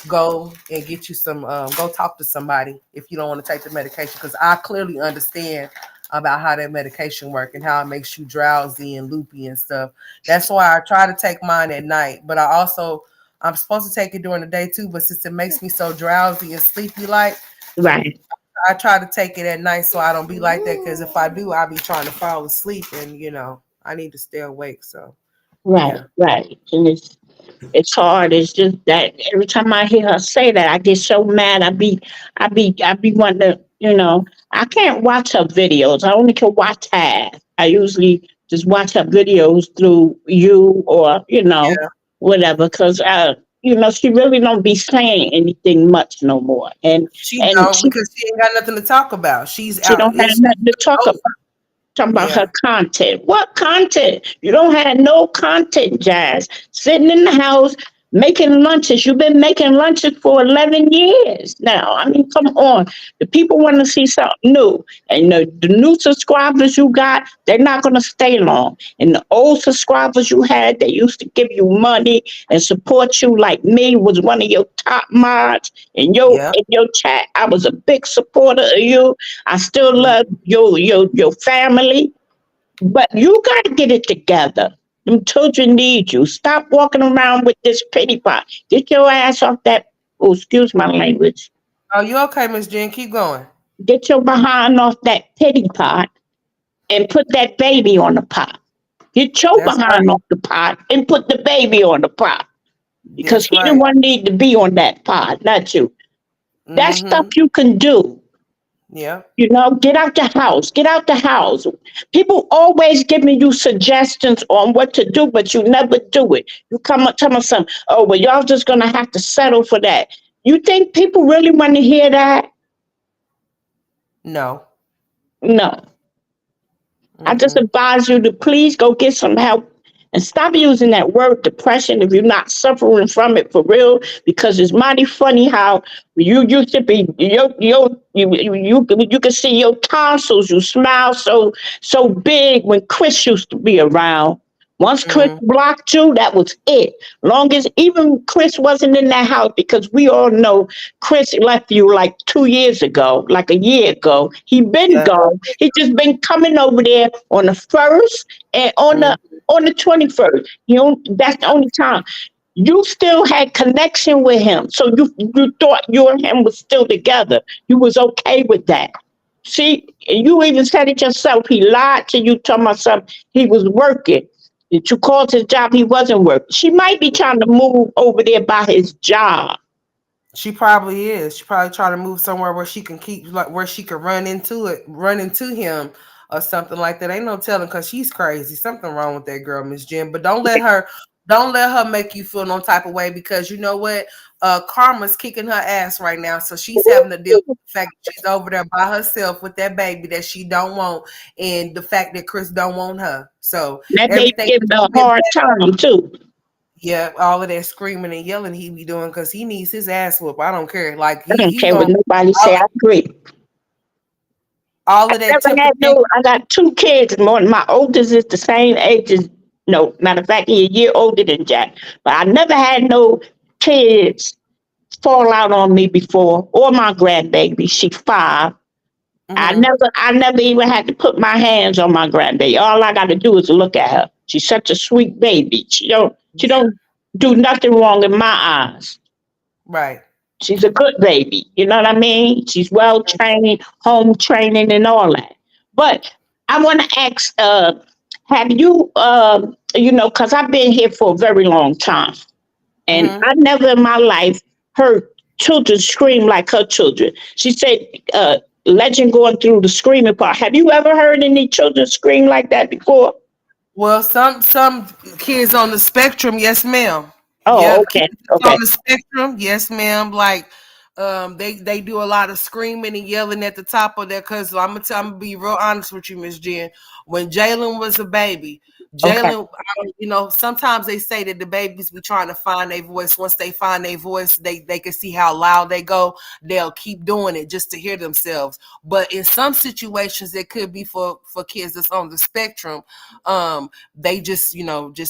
go and get you some. Go talk to somebody if you don't want to take the medication, because I clearly understand about how that medication work and how it makes you drowsy and loopy and stuff. That's why I try to take mine at night, but I'm supposed to take it during the day too, but since it makes me so drowsy and sleepy like, right, I try to take it at night so I don't be like that, because if I do, I'll be trying to fall asleep and I need to stay awake. So right, yeah. right. And it's hard. It's just that every time I hear her say that, I get so mad. I be wanting to, I can't watch her videos. I only can watch half. I usually just watch her videos through you or. whatever, because she really don't be saying anything much no more, and She and don't, because she ain't got nothing to talk about. She's she out. don't have nothing to talk about. Talking about Yeah. her content. What content? You don't have no content, Jazz. Sitting in the house making lunches. You've been making lunches for 11 years now. I mean, come on. The people want to see something new. And the new subscribers you got, they're not going to stay long. And the old subscribers you had, they used to give you money and support you, like me, was one of your top mods in your Yeah. in your chat. I was a big supporter of you. I still Mm. love your family, but you got to get it together. Them children need you. Stop walking around with this pity pot. Get your ass off that. Oh, excuse my language. Oh, you okay, Miss Jen? Keep going. Get your behind off that pity pot and put that baby on the pot. Get your That's behind right. off the pot and put the baby on the pot because That's he the right. one need to be on that pot, not you. That's stuff Mm-hmm. you can do. Yeah. Get out the house. Get out the house. People always giving you suggestions on what to do, but you never do it. You come up tell me something. Oh, well, y'all just gonna have to settle for that. You think people really want to hear that? No. No. I just Mm-mm. advise you to please go get some help and stop using that word depression if you're not suffering from it for real. Because it's mighty funny how you used to be you can see your tonsils. You smile so big when Chris used to be around. Once Chris Mm. blocked you, that was it. Long as even Chris wasn't in that house, because we all know Chris left you like 2 years ago, like a year ago. He been Yeah. gone. He just been coming over there on the 1st and Mm. on the 21st. That's the only time. You still had connection with him. So you thought you and him was still together. You was okay with that. See, you even said it yourself. He lied to you, talking about something he was working. That you called his job, he wasn't working. She might be trying to move over there by his job. She probably is. She probably trying to move somewhere where she can keep, like, where she can run into him or something like that. Ain't no telling, because she's crazy. Something wrong with that girl, Miss Jen. But don't let her make you feel no type of way, because you know what? Karma's kicking her ass right now. So she's having to deal with the fact that she's over there by herself with that baby that she don't want, and the fact that Chris don't want her. So That baby everything giving her she a been, hard time too. yeah, all of that screaming and yelling he be doing, because he needs his ass whooped. I don't care. Like I don't he care what gonna nobody all, say. I agree. all of that Never temper had tantrum. no. I got two kids. My oldest is the same age as. No, matter of fact, he a year older than Jack. But I never had no kids fall out on me before, or my grandbaby. She's 5. Mm-hmm. I never even had to put my hands on my grandbaby. All I got to do is look at her. She's such a sweet baby. She Yeah, don't do nothing wrong in my eyes. right. She's a good baby. You know what I mean? She's well trained, home training, and all that. But I want to ask, have you, because I've been here for a very long time, and Mm-hmm. I never in my life heard children scream like her children. She said, Legend going through the screaming part. Have you ever heard any children scream like that before? Well, some kids on the spectrum, yes, ma'am. Oh, Yep, okay, kids on okay, the spectrum, yes, ma'am. Like, they do a lot of screaming and yelling at the top of their. Cause I'm gonna be real honest with you, Miss Jen. When Jalen was a baby, okay. sometimes they say that the babies be trying to find their voice. Once they find their voice, they can see how loud they go. They'll keep doing it just to hear themselves. But in some situations, it could be for kids that's on the spectrum. They just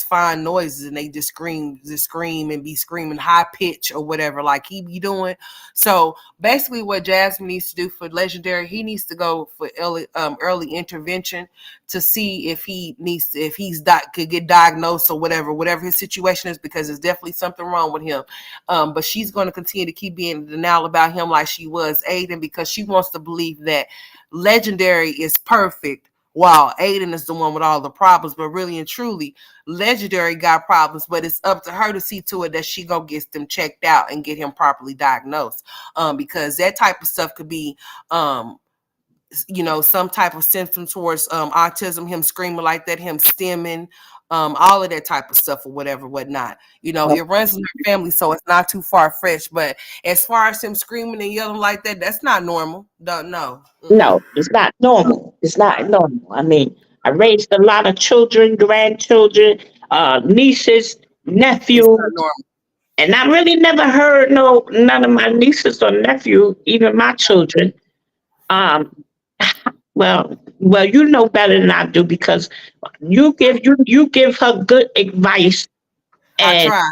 find noises and they just scream and be screaming high pitch or whatever, like he be doing. So basically what Jasmine needs to do for Legendary, he needs to go for early intervention to see if could get diagnosed or whatever his situation is, because there's definitely something wrong with him. But she's going to continue to keep being in denial about him like she was Aiden, because she wants to believe that Legendary is perfect while Aiden is the one with all the problems. But really and truly, Legendary got problems, but it's up to her to see to it that she go get them checked out and get him properly diagnosed. Because that type of stuff could be, some type of symptom towards autism, him screaming like that, him stimming, all of that type of stuff or whatever, whatnot. You know, it runs in their family, so it's not too far fetched. But as far as him screaming and yelling like that, that's not normal. Don't know. No, it's not normal. It's not normal. I mean, I raised a lot of children, grandchildren, nieces, It's nephews, not normal. and I really never heard none of my nieces or nephews, even my children. Um, well, you know better than I do because you give her good advice, I and try.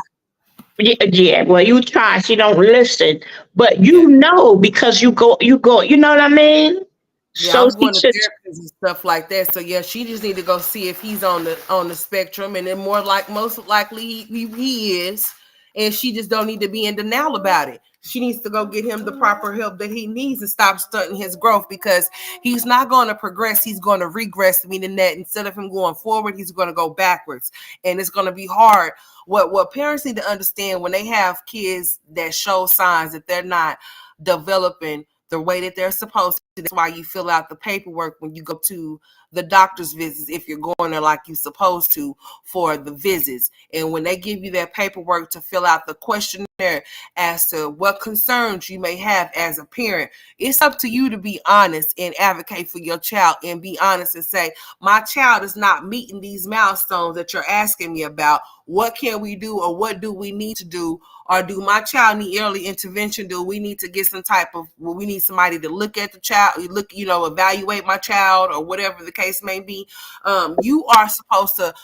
yeah, well, you try. She don't listen, but Yeah. you know because you go. You know what I mean? Yeah, So I'm she going to should. therapists and stuff like that. So yeah, she just need to go see if he's on the spectrum, and then most likely he is, and she just don't need to be in denial about it. She needs to go get him the proper help that he needs and stop stunting his growth because he's not going to progress. He's going to regress, meaning that instead of him going forward, he's going to go backwards, and it's going to be hard. What parents need to understand when they have kids that show signs that they're not developing the way that they're supposed to. That's why you fill out the paperwork when you go to the doctor's visits, if you're going there like you're supposed to for the visits. And when they give you that paperwork to fill out the questionnaire as to what concerns you may have as a parent, it's up to you to be honest and advocate for your child and be honest and say, my child is not meeting these milestones that you're asking me about. What can we do, or what do we need to do? Or do my child need early intervention? Do we need to get some type of, well, we need somebody to look at the child, evaluate my child, or whatever the case may be. You are supposed to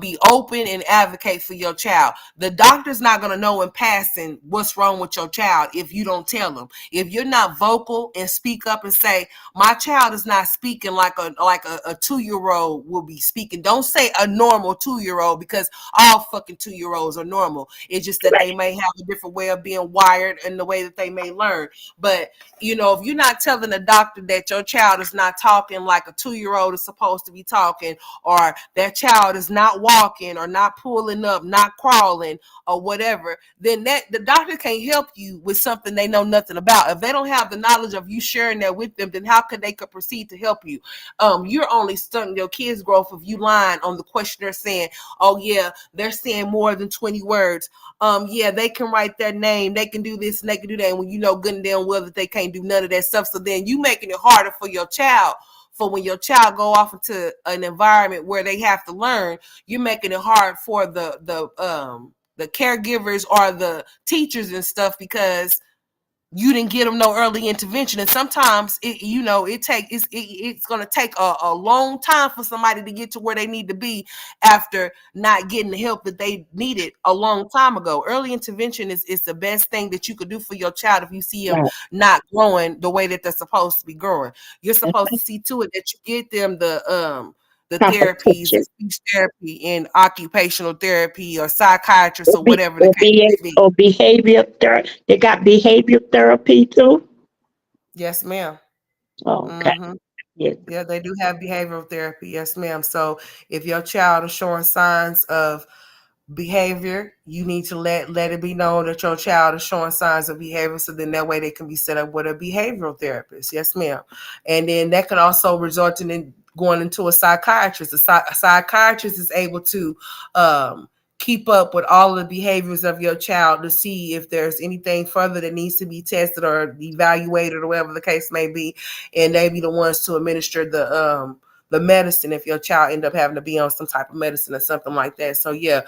be open and advocate for your child. The doctor's not going to know in passing what's wrong with your child if you don't tell them. If you're not vocal and speak up and say, my child is not speaking like a 2-year-old will be speaking. Don't say a normal 2-year-old, because all fucking 2-year-olds are normal. It's just that they may have a different way of being wired and the way that they may learn. But if you're not telling the doctor that your child is not talking like a 2-year-old is supposed to be talking, or that child is not walking or not pulling up, not crawling or whatever, then the doctor can't help you with something they know nothing about. If they don't have the knowledge of you sharing that with them, then how could they proceed to help you? You're only stunting your kids' growth if you lying on the questionnaire saying, oh yeah, they're saying more than 20 words. Yeah, they can write their name, they can do this and they can do that, and when you know good and damn well that they can't do none of that stuff. So then you making it harder for your child. For when your child go off into an environment where they have to learn, you're making it hard for the caregivers or the teachers and stuff, because you didn't get them no early intervention. And sometimes it's going to take a long time for somebody to get to where they need to be after not getting the help that they needed a long time ago. Early intervention is the best thing that you could do for your child if you see them not growing the way that they're supposed to be growing. You're supposed to see to it that you get them the therapies, the speech therapy and occupational therapy or psychiatrists or whatever the case may be. Or behavior therapy. They got behavior therapy too. Yes, ma'am. Oh, okay. Yeah, they do have behavioral therapy. Yes, ma'am. So if your child is showing signs of behavior, you need to let it be known that your child is showing signs of behavior, so then that way they can be set up with a behavioral therapist. Yes, ma'am. And then that could also result in going into a psychiatrist. A psychiatrist is able to keep up with all the behaviors of your child to see if there's anything further that needs to be tested or evaluated or whatever the case may be, and they be the ones to administer the medicine if your child end up having to be on some type of medicine or something like that. So yeah,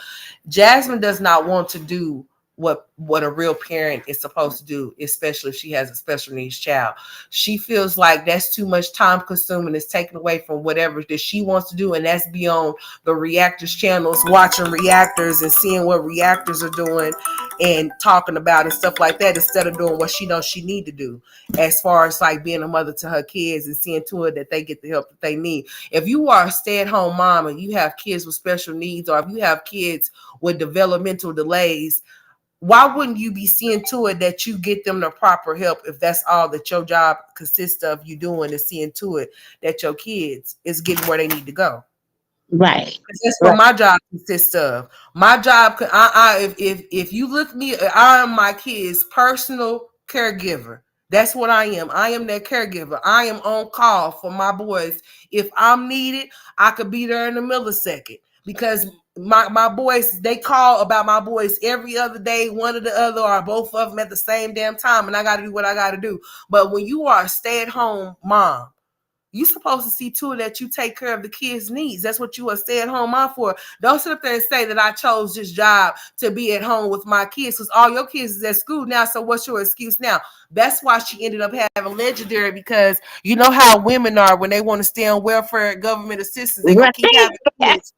Jasmine does not want to do what a real parent is supposed to do, especially if she has a special needs child. She feels like that's too much time consuming. It's taken away from whatever that she wants to do, and that's beyond the reactors channels, watching reactors and seeing what reactors are doing and talking about and stuff like that, instead of doing what she knows she need to do as far as like being a mother to her kids and seeing to it that they get the help that they need. If you are a stay-at-home mom and you have kids with special needs, or if you have kids with developmental delays, why wouldn't you be seeing to it that you get them the proper help if that's all that your job consists of you doing, is seeing to it that your kids is getting where they need to go? Right. That's what my job consists of. My job, if you look me, I am my kids' personal caregiver. That's what I am. I am their caregiver. I am on call for my boys. If I'm needed, I could be there in a millisecond. because my boys, they call about my boys every other day, one or the other, or both of them at the same damn time, and I got to do what I got to do. But when you are a stay-at-home mom, you supposed to see to it that you take care of the kids' needs. That's what you a stay-at-home mom for. Don't sit up there and say that I chose this job to be at home with my kids, because all your kids is at school now. So what's your excuse now? That's why she ended up having legendary, because you know how women are when they want to stay on welfare, government assistance. They're gonna keep having kids.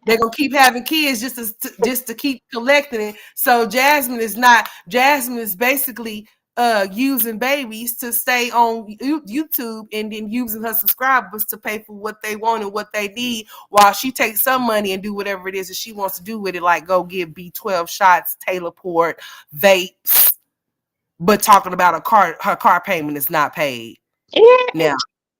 They're gonna keep having kids just to keep collecting it. So Jasmine is basically using babies to stay on YouTube, and then using her subscribers to pay for what they want and what they need, while she takes some money and do whatever it is that she wants to do with it, like go get B12 shots, Taylor Port, vapes, but talking about her car payment is not paid. Yeah. Now,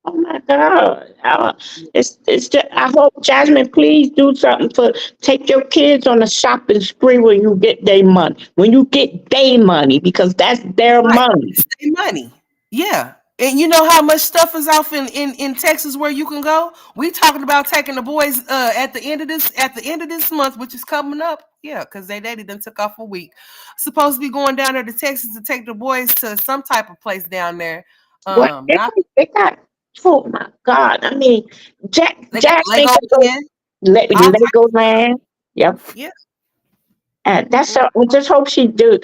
Oh my God. It's just, I hope Jasmine, please do something for take your kids on a shopping spree when you get their money. When you get their money, because that's their right, money. it's their money. Yeah. And you know how much stuff is off in Texas where you can go? We talking about taking the boys at the end of this month, which is coming up. Yeah, because they daddy done took off a week. Supposed to be going down there to Texas to take the boys to some type of place down there. What Not they got, oh my God. I mean, they got Jasmine Lego can go in. All Lego land. Yep. yeah. And that's Mm-hmm. I just hope she do,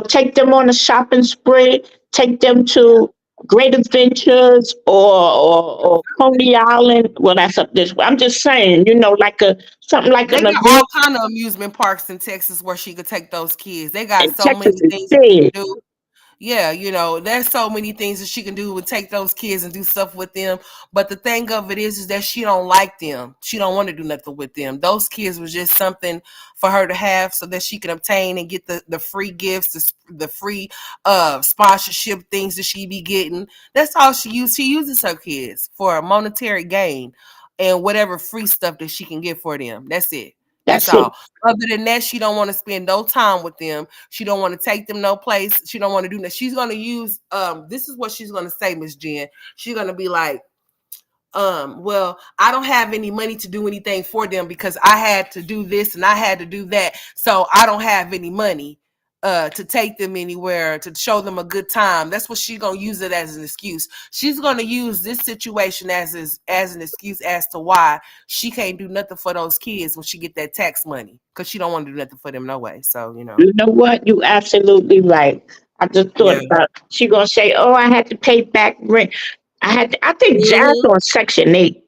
take them on a shopping spree, take them to Great Adventures or Coney Island. Well, that's up this way. I'm just saying, like something like They an got all amusement kind of amusement parks in Texas where she could take those kids. They got in so Texas many is things that she big. can do. Yeah, there's so many things that she can do and take those kids and do stuff with them. But the thing of it is that she don't like them. She don't want to do nothing with them. Those kids was just something for her to have so that she can obtain and get the free gifts, the free sponsorship things that she be getting. That's all she uses. She uses her kids for a monetary gain and whatever free stuff that she can get for them. That's it. That's That's it. all. Other than that, she don't want to spend no time with them. She don't want to take them no place. She don't want to do that. She's gonna use this is what she's gonna say, Miss Jen. She's gonna be like, well, I don't have any money to do anything for them because I had to do this and I had to do that. So I don't have any money to take them anywhere, to show them a good time. That's what she's gonna use it as an excuse. She's gonna use this situation as an excuse as to why she can't do nothing for those kids when she get that tax money, because she don't want to do nothing for them no way. So You know what? You absolutely right. I just thought yeah. about she gonna say, "Oh, I had to pay back rent." I think Jazz Mhm. on Section 8.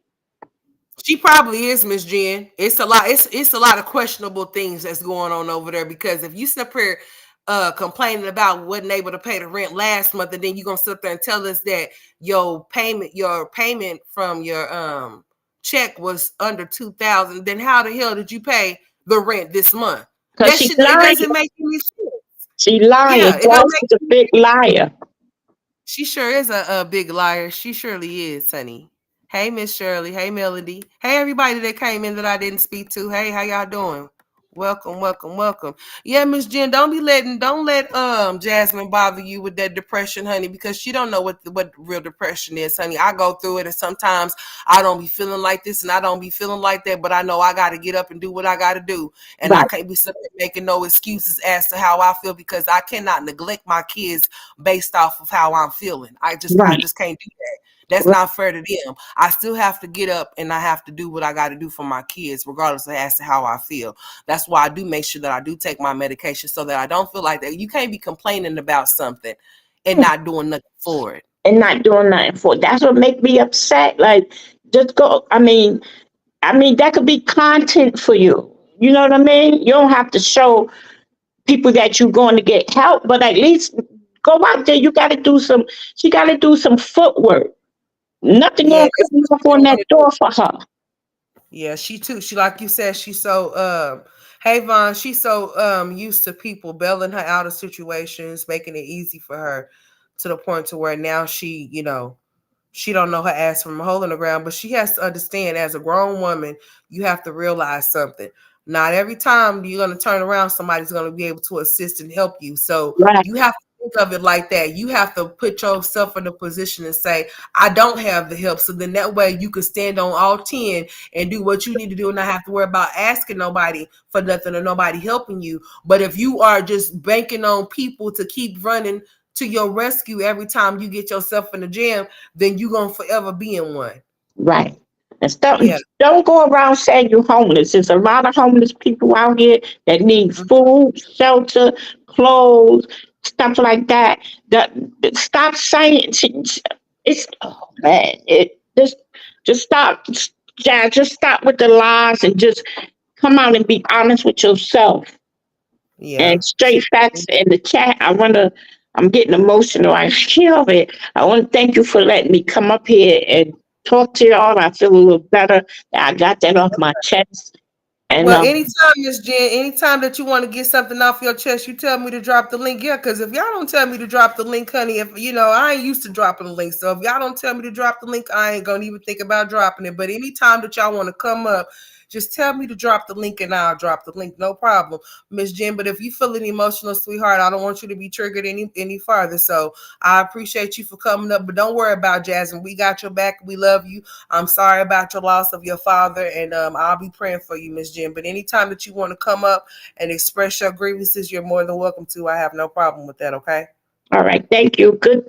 She probably is, Miss Jen. It's a lot. It's a lot of questionable things that's going on over there, because if you sit up here complaining about wasn't able to pay the rent last month, and then you're gonna sit up there and tell us that your payment from your check was under 2,000, then how the hell did you pay the rent this month? Because That she's shit, it lying. doesn't make any sense. She lying. Yeah, it don't Jazz make is a big liar. She sure is a big liar. She surely is, honey. Hey, Miss Shirley. Hey, Melody. Hey, everybody that came in that I didn't speak to. Hey, how y'all doing? Welcome, welcome, welcome. Yeah, Miss Jen, don't let Jasmine bother you with that depression, honey, because she don't know what real depression is, honey. I go through it, and sometimes I don't be feeling like this and I don't be feeling like that, but I know I got to get up and do what I got to do, and I Right, can't be sitting there making no excuses as to how I feel, because I cannot neglect my kids based off of how I'm feeling. I just right, can't do that. That's right. not fair to them. I still have to get up and I have to do what I got to do for my kids, regardless of as to how I feel. That's why I do make sure that I do take my medication, so that I don't feel like that. You can't be complaining about something and not doing nothing for it. And not doing nothing for it. That's what make me upset. Like, just go. I mean, that could be content for you. You know what I mean? You don't have to show people that you're going to get help, but at least go out there. You got to do some. She got to do some footwork. Nothing Yeah, gonna that's come what up she on don't that want to do. door for her. Yeah, she too. She, like you said, she's so hey Vaughn, she's so used to people bailing her out of situations, making it easy for her, to the point to where now she don't know her ass from a hole in the ground. But she has to understand, as a grown woman, you have to realize something. Not every time you're gonna turn around, somebody's gonna be able to assist and help you. So Right, you have to think of it like that. You have to put yourself in a position and say, I don't have the help. So then that way you can stand on all 10 and do what you need to do and not have to worry about asking nobody for nothing or nobody helping you. But if you are just banking on people to keep running to your rescue every time you get yourself in the jam, then you're going to forever be in one. Right. And Yeah. don't go around saying you're homeless. There's a lot of homeless people out here that need food, shelter, clothes, stuff like that. Stop saying it's oh man, it just stop. Yeah, just stop with the lies and just come out and be honest with yourself. Yeah. And straight facts in the chat. I'm getting emotional. I feel it. I want to thank you for letting me come up here and talk to y'all. I feel a little better. I got that off my chest. And Well, anytime, Miss Jen, anytime that you want to get something off your chest, you tell me to drop the link. Yeah, because if y'all don't tell me to drop the link, honey, if I ain't used to dropping the link. So if y'all don't tell me to drop the link, I ain't gonna even think about dropping it. But anytime that y'all want to come up, just tell me to drop the link and I'll drop the link. No problem, Miss Jen. But if you feeling emotional, sweetheart, I don't want you to be triggered any farther. So I appreciate you for coming up. But don't worry about Jasmine. We got your back. We love you. I'm sorry about your loss of your father, and I'll be praying for you, Miss Jen. But anytime that you want to come up and express your grievances, you're more than welcome to. I have no problem with that. Okay. all right, thank you. Good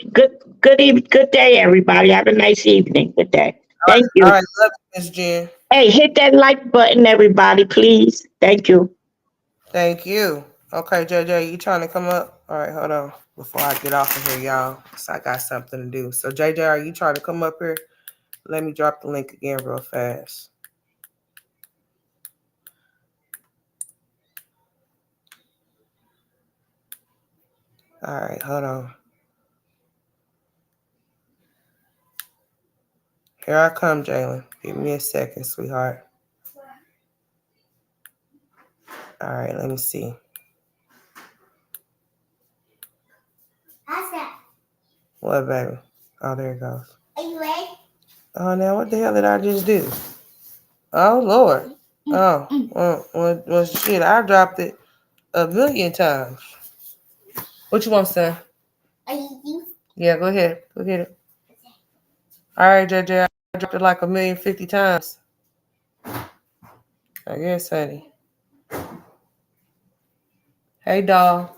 day, everybody. Have a nice evening. Good day. Thank All you. right. Love you, Miss Jen. Hey, hit that like button, everybody, please. Thank you. Thank you. Okay, JJ, you trying to come up? All right, hold on. Before I get off of here, y'all, so I got something to do. So, JJ, are you trying to come up here? Let me drop the link again real fast. All right, hold on. Here I come, Jalen. Give me a second, sweetheart. All right, let me see. What, baby? Oh, there it goes. Are you ready? Oh, now what the hell did I just do? Oh, Lord. Oh, well, shit, I dropped it a million times. What you want, son? Are you? Yeah, go ahead. Go get it. All right, JJ, I dropped it like 1,050 times. I guess, honey. Hey, doll.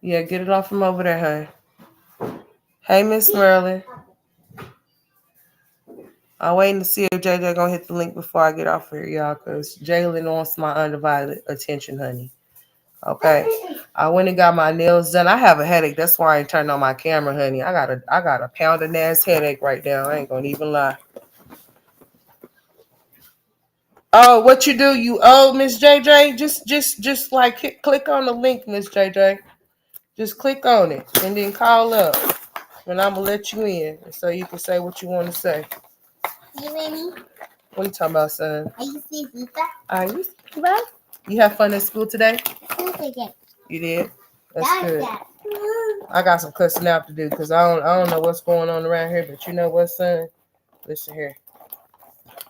Yeah, get it off from over there, honey. Hey, Miss Merlin. I'm waiting to see if JJ gonna hit the link before I get off here, y'all, because Jalen wants my undivided attention, honey. Okay. I went and got my nails done. I have a headache. That's why I ain't turned on my camera, honey. I got a pounding ass headache right now. I ain't gonna even lie. Oh, what you do? You Miss JJ? Just like click on the link, Miss JJ. Just click on it and then call up, and I'm gonna let you in so you can say what you want to say. You ready? What are you talking about, son? Are you sleepy? Are you? You have fun at school today? Okay. You did. That's good. I got some cussing out to do because I don't know what's going on around here, but you know what, son? Listen here.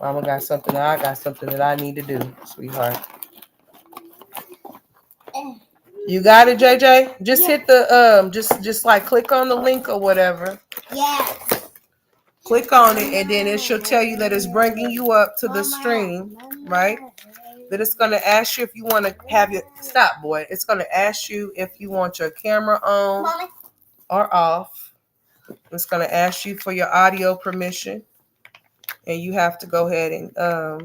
Mama got something. I got something that I need to do, sweetheart. You got it, JJ. Just hit the just like click on the link or whatever. Yeah. Click on it, and then it should tell you that it's bringing you up to the stream, right? Then it's gonna ask you if you want to have your stop, boy. It's gonna ask you if you want your camera on or off. It's gonna ask you for your audio permission, and you have to go ahead and All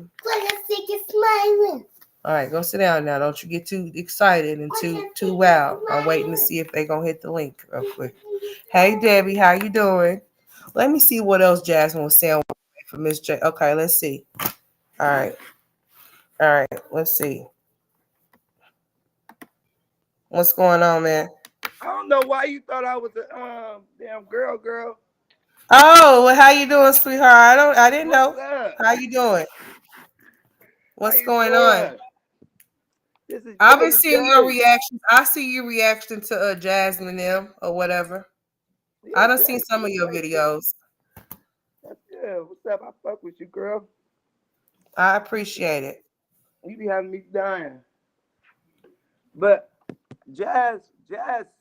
right, go sit down now. Don't you get too excited and too wild. I'm waiting to see if they gonna hit the link real quick. Hey Debbie, how you doing? Let me see what else Jasmine was saying for Miss J. Okay, let's see. All right, let's see. What's going on, man? I don't know why you thought I was a damn girl. Oh, well, how you doing, sweetheart? I didn't know. What's up? How you doing? What's How you going on? doing? This is I've been seeing your JJ. reactions. I see your reaction to Jasmine them or whatever. Yeah, I done seen some of your that's videos. good. What's up? I fuck with you, girl. I appreciate it. You be having me dying. But Jazz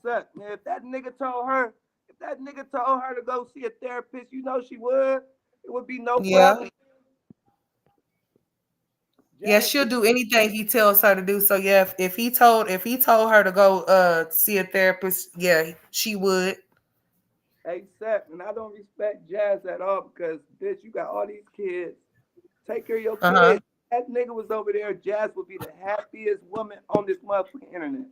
sucked, man. If that nigga told her to go see a therapist, you know she would. It would be no Yeah. problem. Yeah, Jazz, she'll do anything he tells her to do. So yeah, if he told her to go see a therapist, yeah, she would. ASAP, and I don't respect Jazz at all because bitch, you got all these kids. Take care of your Uh-huh. kids. That nigga was over there. Jazz would be the happiest woman on this motherfucking internet.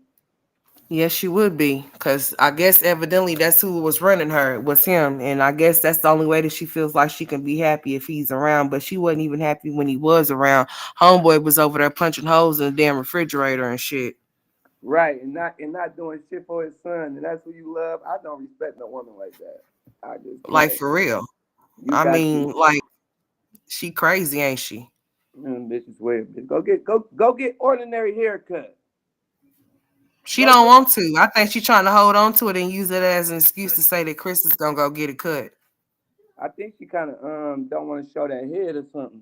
Yes, she would be, because I guess evidently that's who was running her, was him. And I guess that's the only way that she feels like she can be happy if he's around. But she wasn't even happy when he was around. Homeboy was over there punching holes in the damn refrigerator and shit. Right, and not doing shit for his son, and that's who you love. I don't respect no woman like that. I just Like, don't. for real. You I got mean, to, like, she crazy, ain't she? bitch is weird. Bitch. Go get ordinary haircut. She Go don't get. want to. I think she's trying to hold on to it and use it as an excuse to say that Chris is gonna go get it cut. I think she kind of don't want to show that head or something.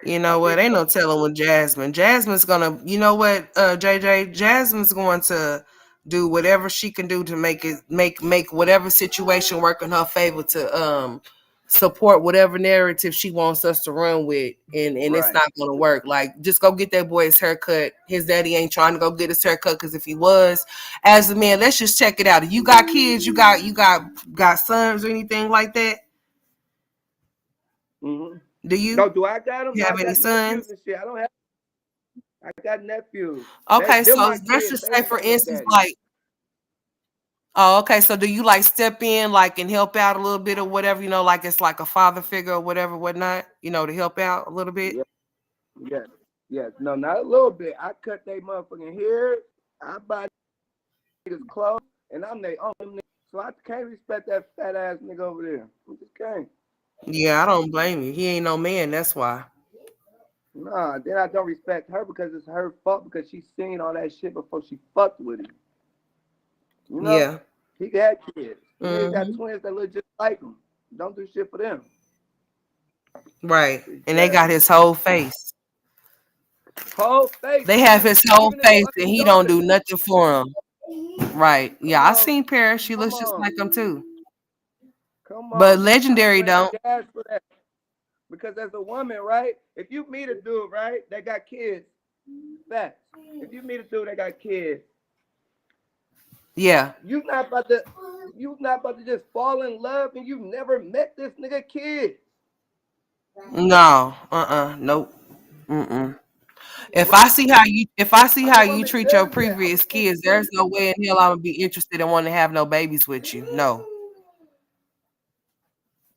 You know what? Ain't no telling with Jasmine. Jasmine's gonna, you know what, JJ? Jasmine's going to do whatever she can do to make whatever situation work in her favor to support whatever narrative she wants us to run with, and it's not gonna work. Like, just go get that boy his haircut. His daddy ain't trying to go get his haircut, because if he was, as a man, let's just check it out. If you got kids, you got sons or anything like that. Mm-hmm. Do you? No, do I got them? You have I any got sons? nephews and shit. I don't have. I got nephews. Okay, They're so my let's kids. just They say, don't for got no instance, daddy. like, oh, okay, so do you like step in, like, and help out a little bit or whatever, you know, like it's like a father figure or whatever, whatnot, you know, to help out a little bit? Yes. No, not a little bit. I cut they motherfucking hair. I buy niggas clothes, and I'm their own nigga. So I can't respect that fat ass nigga over there. I just can't. Yeah, I don't blame you. He ain't no man, that's why. Nah, then I don't respect her because it's her fault because she seen all that shit before she fucked with him. You know? Yeah. He got kids. Niggas got Mm-hmm. twins that look just like him. Don't do shit for them. Right. And they got his whole face. Whole face. They have his whole Even his face and fucking he don't daughter. do nothing for him. Right. Yeah, I on. seen Paris. She looks Come just on. like him too. Come But on. Legendary don't. Jazz for that. Because as a woman, right? If you meet a dude, right, that got kids, facts. If you meet a dude that got kids, Yeah. you not about to just fall in love and you never met this nigga kid. No. Nope. If I see how you treat your previous kids, there's no way in hell I'm gonna be interested in wanting to have no babies with you. No.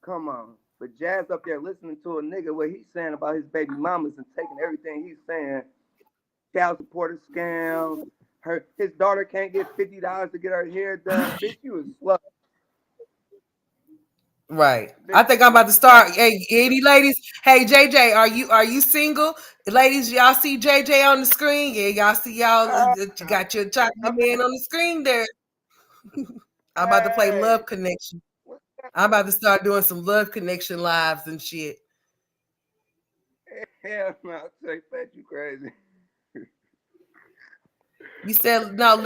Come on. But Jazz up there listening to a nigga what he's saying about his baby mamas and taking everything he's saying. Child support scam. His daughter can't get $50 to get her hair done. Bitch, you is slow. Right. I think I'm about to start. Hey, any ladies? Hey, JJ, are you single? Ladies, y'all see JJ on the screen? Yeah, y'all see you got your chocolate man on the screen there. I'm about to play Love Connection. I'm about to start doing some Love Connection lives and shit. Hell no, I say, bet you crazy. You said no,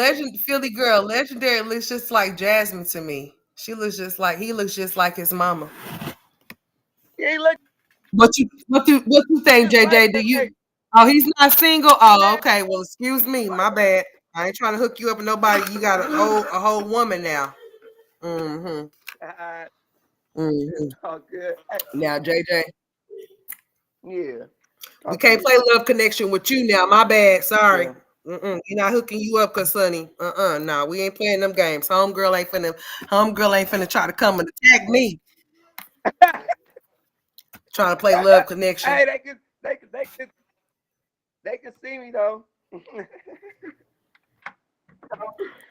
Philly girl, Legendary looks just like Jasmine to me. He looks just like his mama. He look What you think, JJ? Do you? Oh, he's not single. Oh, okay. Well, excuse me, my bad. I ain't trying to hook you up with nobody. You got a whole woman now. Mm-hmm. all good. Now, JJ, Yeah. we can't play Love Connection with you now. My bad. Sorry. You're not hooking you up, cause Sonny. No, we ain't playing them games. Homegirl ain't finna try to come and attack me. Trying to play Love Connection. Hey, they can see me though.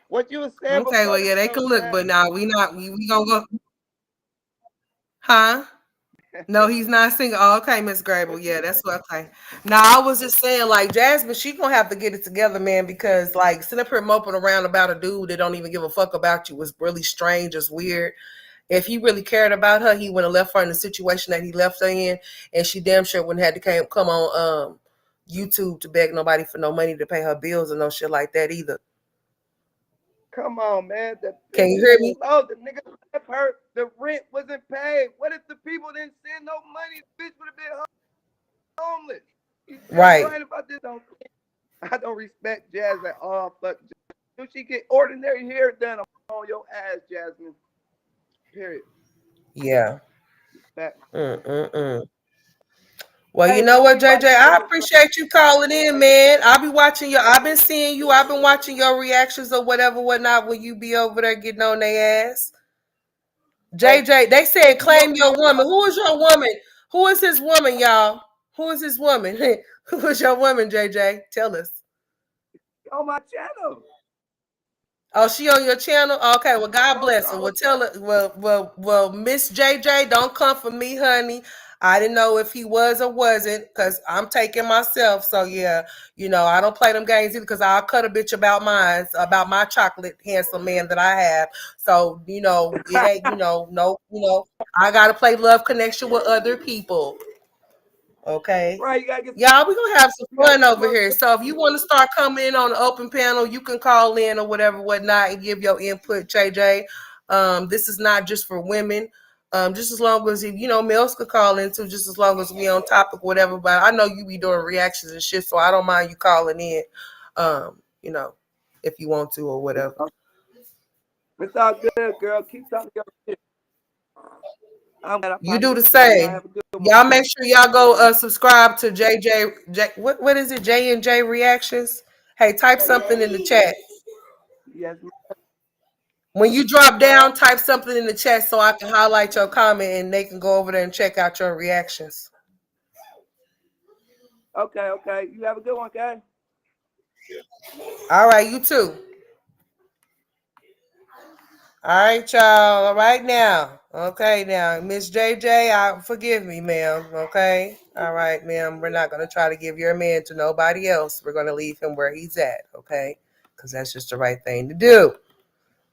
What you was saying? Okay, well, yeah, they can look, but now we gonna go. Huh? No, he's not single. Oh, okay, Miss Grable. Yeah, that's what okay. Now I was just saying, like, Jasmine, she gonna have to get it together, man, because like sitting up here moping around about a dude that don't even give a fuck about you was really strange, it's weird. If he really cared about her, he would have left her in the situation that he left her in, and she damn sure wouldn't have to come on YouTube to beg nobody for no money to pay her bills or no shit like that either. Come on, man. Can you hear me? Oh, the nigga left her. The rent wasn't paid. What if the people didn't send no money? The bitch would have been homeless. You still Right. crying about this? I don't respect Jazz at all. Fuck. Do she get ordinary hair done on your ass, Jasmine? Period. Yeah. Respect. Well, Hey, you know man, what, we about JJ? to I go. appreciate you calling in, man. I'll be watching your. I've been seeing you. I've been watching your reactions or whatever, whatnot, when you be over there getting on their ass. JJ, they said claim your woman. Who is your woman? Who is his woman, y'all? Who is his woman? Who is your woman, JJ? Tell us. On my channel. Oh, she on your channel? Okay, well, God bless her. Oh, Well, tell her. Well, Miss JJ, don't come for me, honey. I didn't know if he was or wasn't, because I'm taking myself. So yeah, I don't play them games either, because I'll cut a bitch about mine, about my chocolate handsome man that I have. So it ain't no I gotta play love connection with other people. Okay. right, you gotta get Y'all, we're gonna have some fun over here. So if you want to start coming in on the open panel, you can call in or whatever, whatnot, and give your input, JJ. This is not just for women. Just as long as males could call in too, just as long as we on topic, whatever. But I know you be doing reactions and shit, so I don't mind you calling in. If you want to or whatever. It's all good, girl. Keep talking your shit. You do the same. Y'all make sure y'all go subscribe to JJ. What is it? J&J Reactions. Hey, type something in the chat. Yes. When you drop down, type something in the chat so I can highlight your comment and they can go over there and check out your reactions. Okay. You have a good one, guys. All right, you too. All right, y'all. All right now. Okay, now, Miss JJ, forgive me, ma'am. Okay. All right, ma'am. We're not going to try to give your man to nobody else. We're going to leave him where he's at. Okay. Because that's just the right thing to do.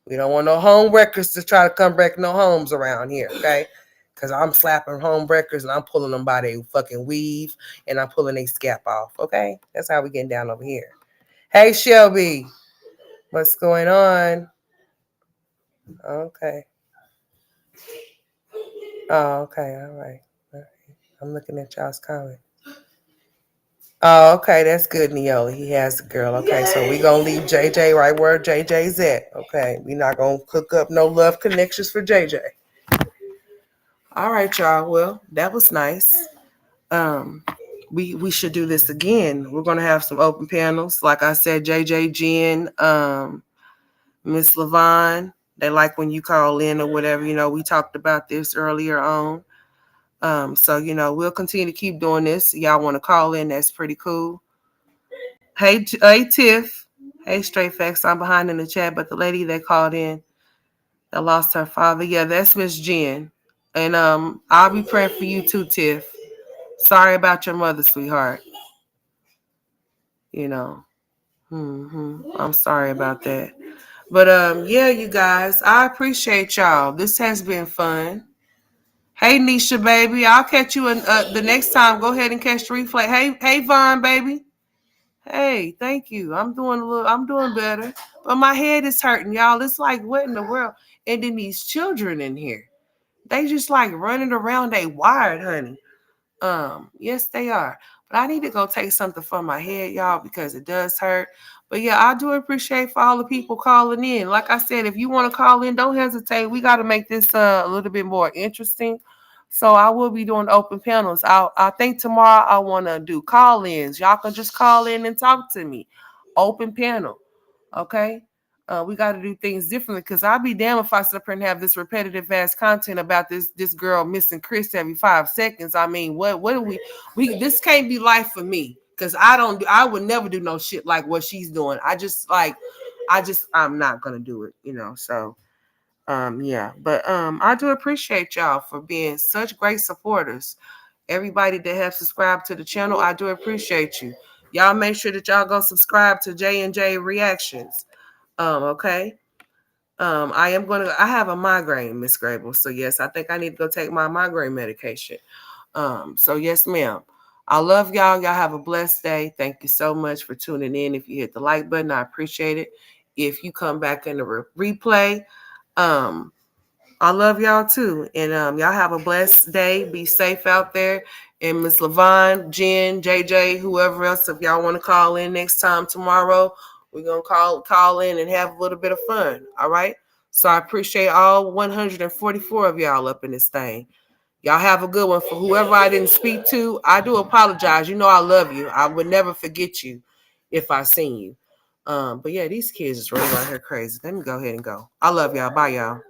We don't want no home wreckers to try to come wreck no homes around here. Okay. Because I'm slapping home wreckers and I'm pulling them by their fucking weave and I'm pulling their scalp off. Okay. That's how we getting down over here. Hey, Shelby. What's going on? Okay. Oh, okay. All right. I'm looking at y'all's comment. Oh, okay. That's good, Neola. He has a girl. Okay. So we going to leave JJ right where JJ's at. Okay. We not going to cook up no love connections for JJ. All right, y'all. Well, that was nice. We should do this again. We're going to have some open panels. Like I said, JJ, Jen, Miss Levon. They like when you call in or whatever. We talked about this earlier on. So we'll continue to keep doing this. Y'all want to call in? That's pretty cool. Hey, Tiff. Hey, Straight Facts. I'm behind in the chat, but the lady that called in that lost her father, yeah, that's Miss Jen. And I'll be praying for you too, Tiff. Sorry about your mother, sweetheart. I'm sorry about that. But yeah, you guys, I appreciate y'all. This has been fun. Hey, Nisha, baby. I'll catch you the next time. Go ahead and catch the replay. Hey, Vaughn, baby. Hey, thank you. I'm doing better. But my head is hurting, y'all. It's like, what in the world? And then these children in here. They just like running around. They wired, honey. Yes, they are. But I need to go take something for my head, y'all, because it does hurt. But yeah, I do appreciate for all the people calling in. Like I said, if you want to call in, don't hesitate. We got to make this a little bit more interesting. So I will be doing open panels. I think tomorrow I want to do call-ins. Y'all can just call in and talk to me. Open panel. Okay? We got to do things differently, because I'll be damned if I sit up here and have this repetitive ass content about this girl missing Chris every 5 seconds. I mean, what do we this can't be life for me, because I would never do no shit like what she's doing. I'm not gonna do it, so yeah. But I do appreciate y'all for being such great supporters. Everybody that have subscribed to the channel, I do appreciate you. Y'all make sure that y'all go subscribe to J&J Reactions. Okay. I have a migraine, Miss Grable. So yes, I think I need to go take my migraine medication. So yes, ma'am. I love y'all. Y'all have a blessed day. Thank you so much for tuning in. If you hit the like button, I appreciate it. If you come back in the replay, I love y'all too. And y'all have a blessed day. Be safe out there. And Miss Levon, Jen, JJ, whoever else, if y'all want to call in next time tomorrow, we're going to call in and have a little bit of fun. All right. So I appreciate all 144 of y'all up in this thing. Y'all have a good one. For whoever I didn't speak to, I do apologize. You know I love you. I would never forget you if I seen you. But yeah, these kids is running around here crazy. Let me go ahead and go. I love y'all. Bye, y'all.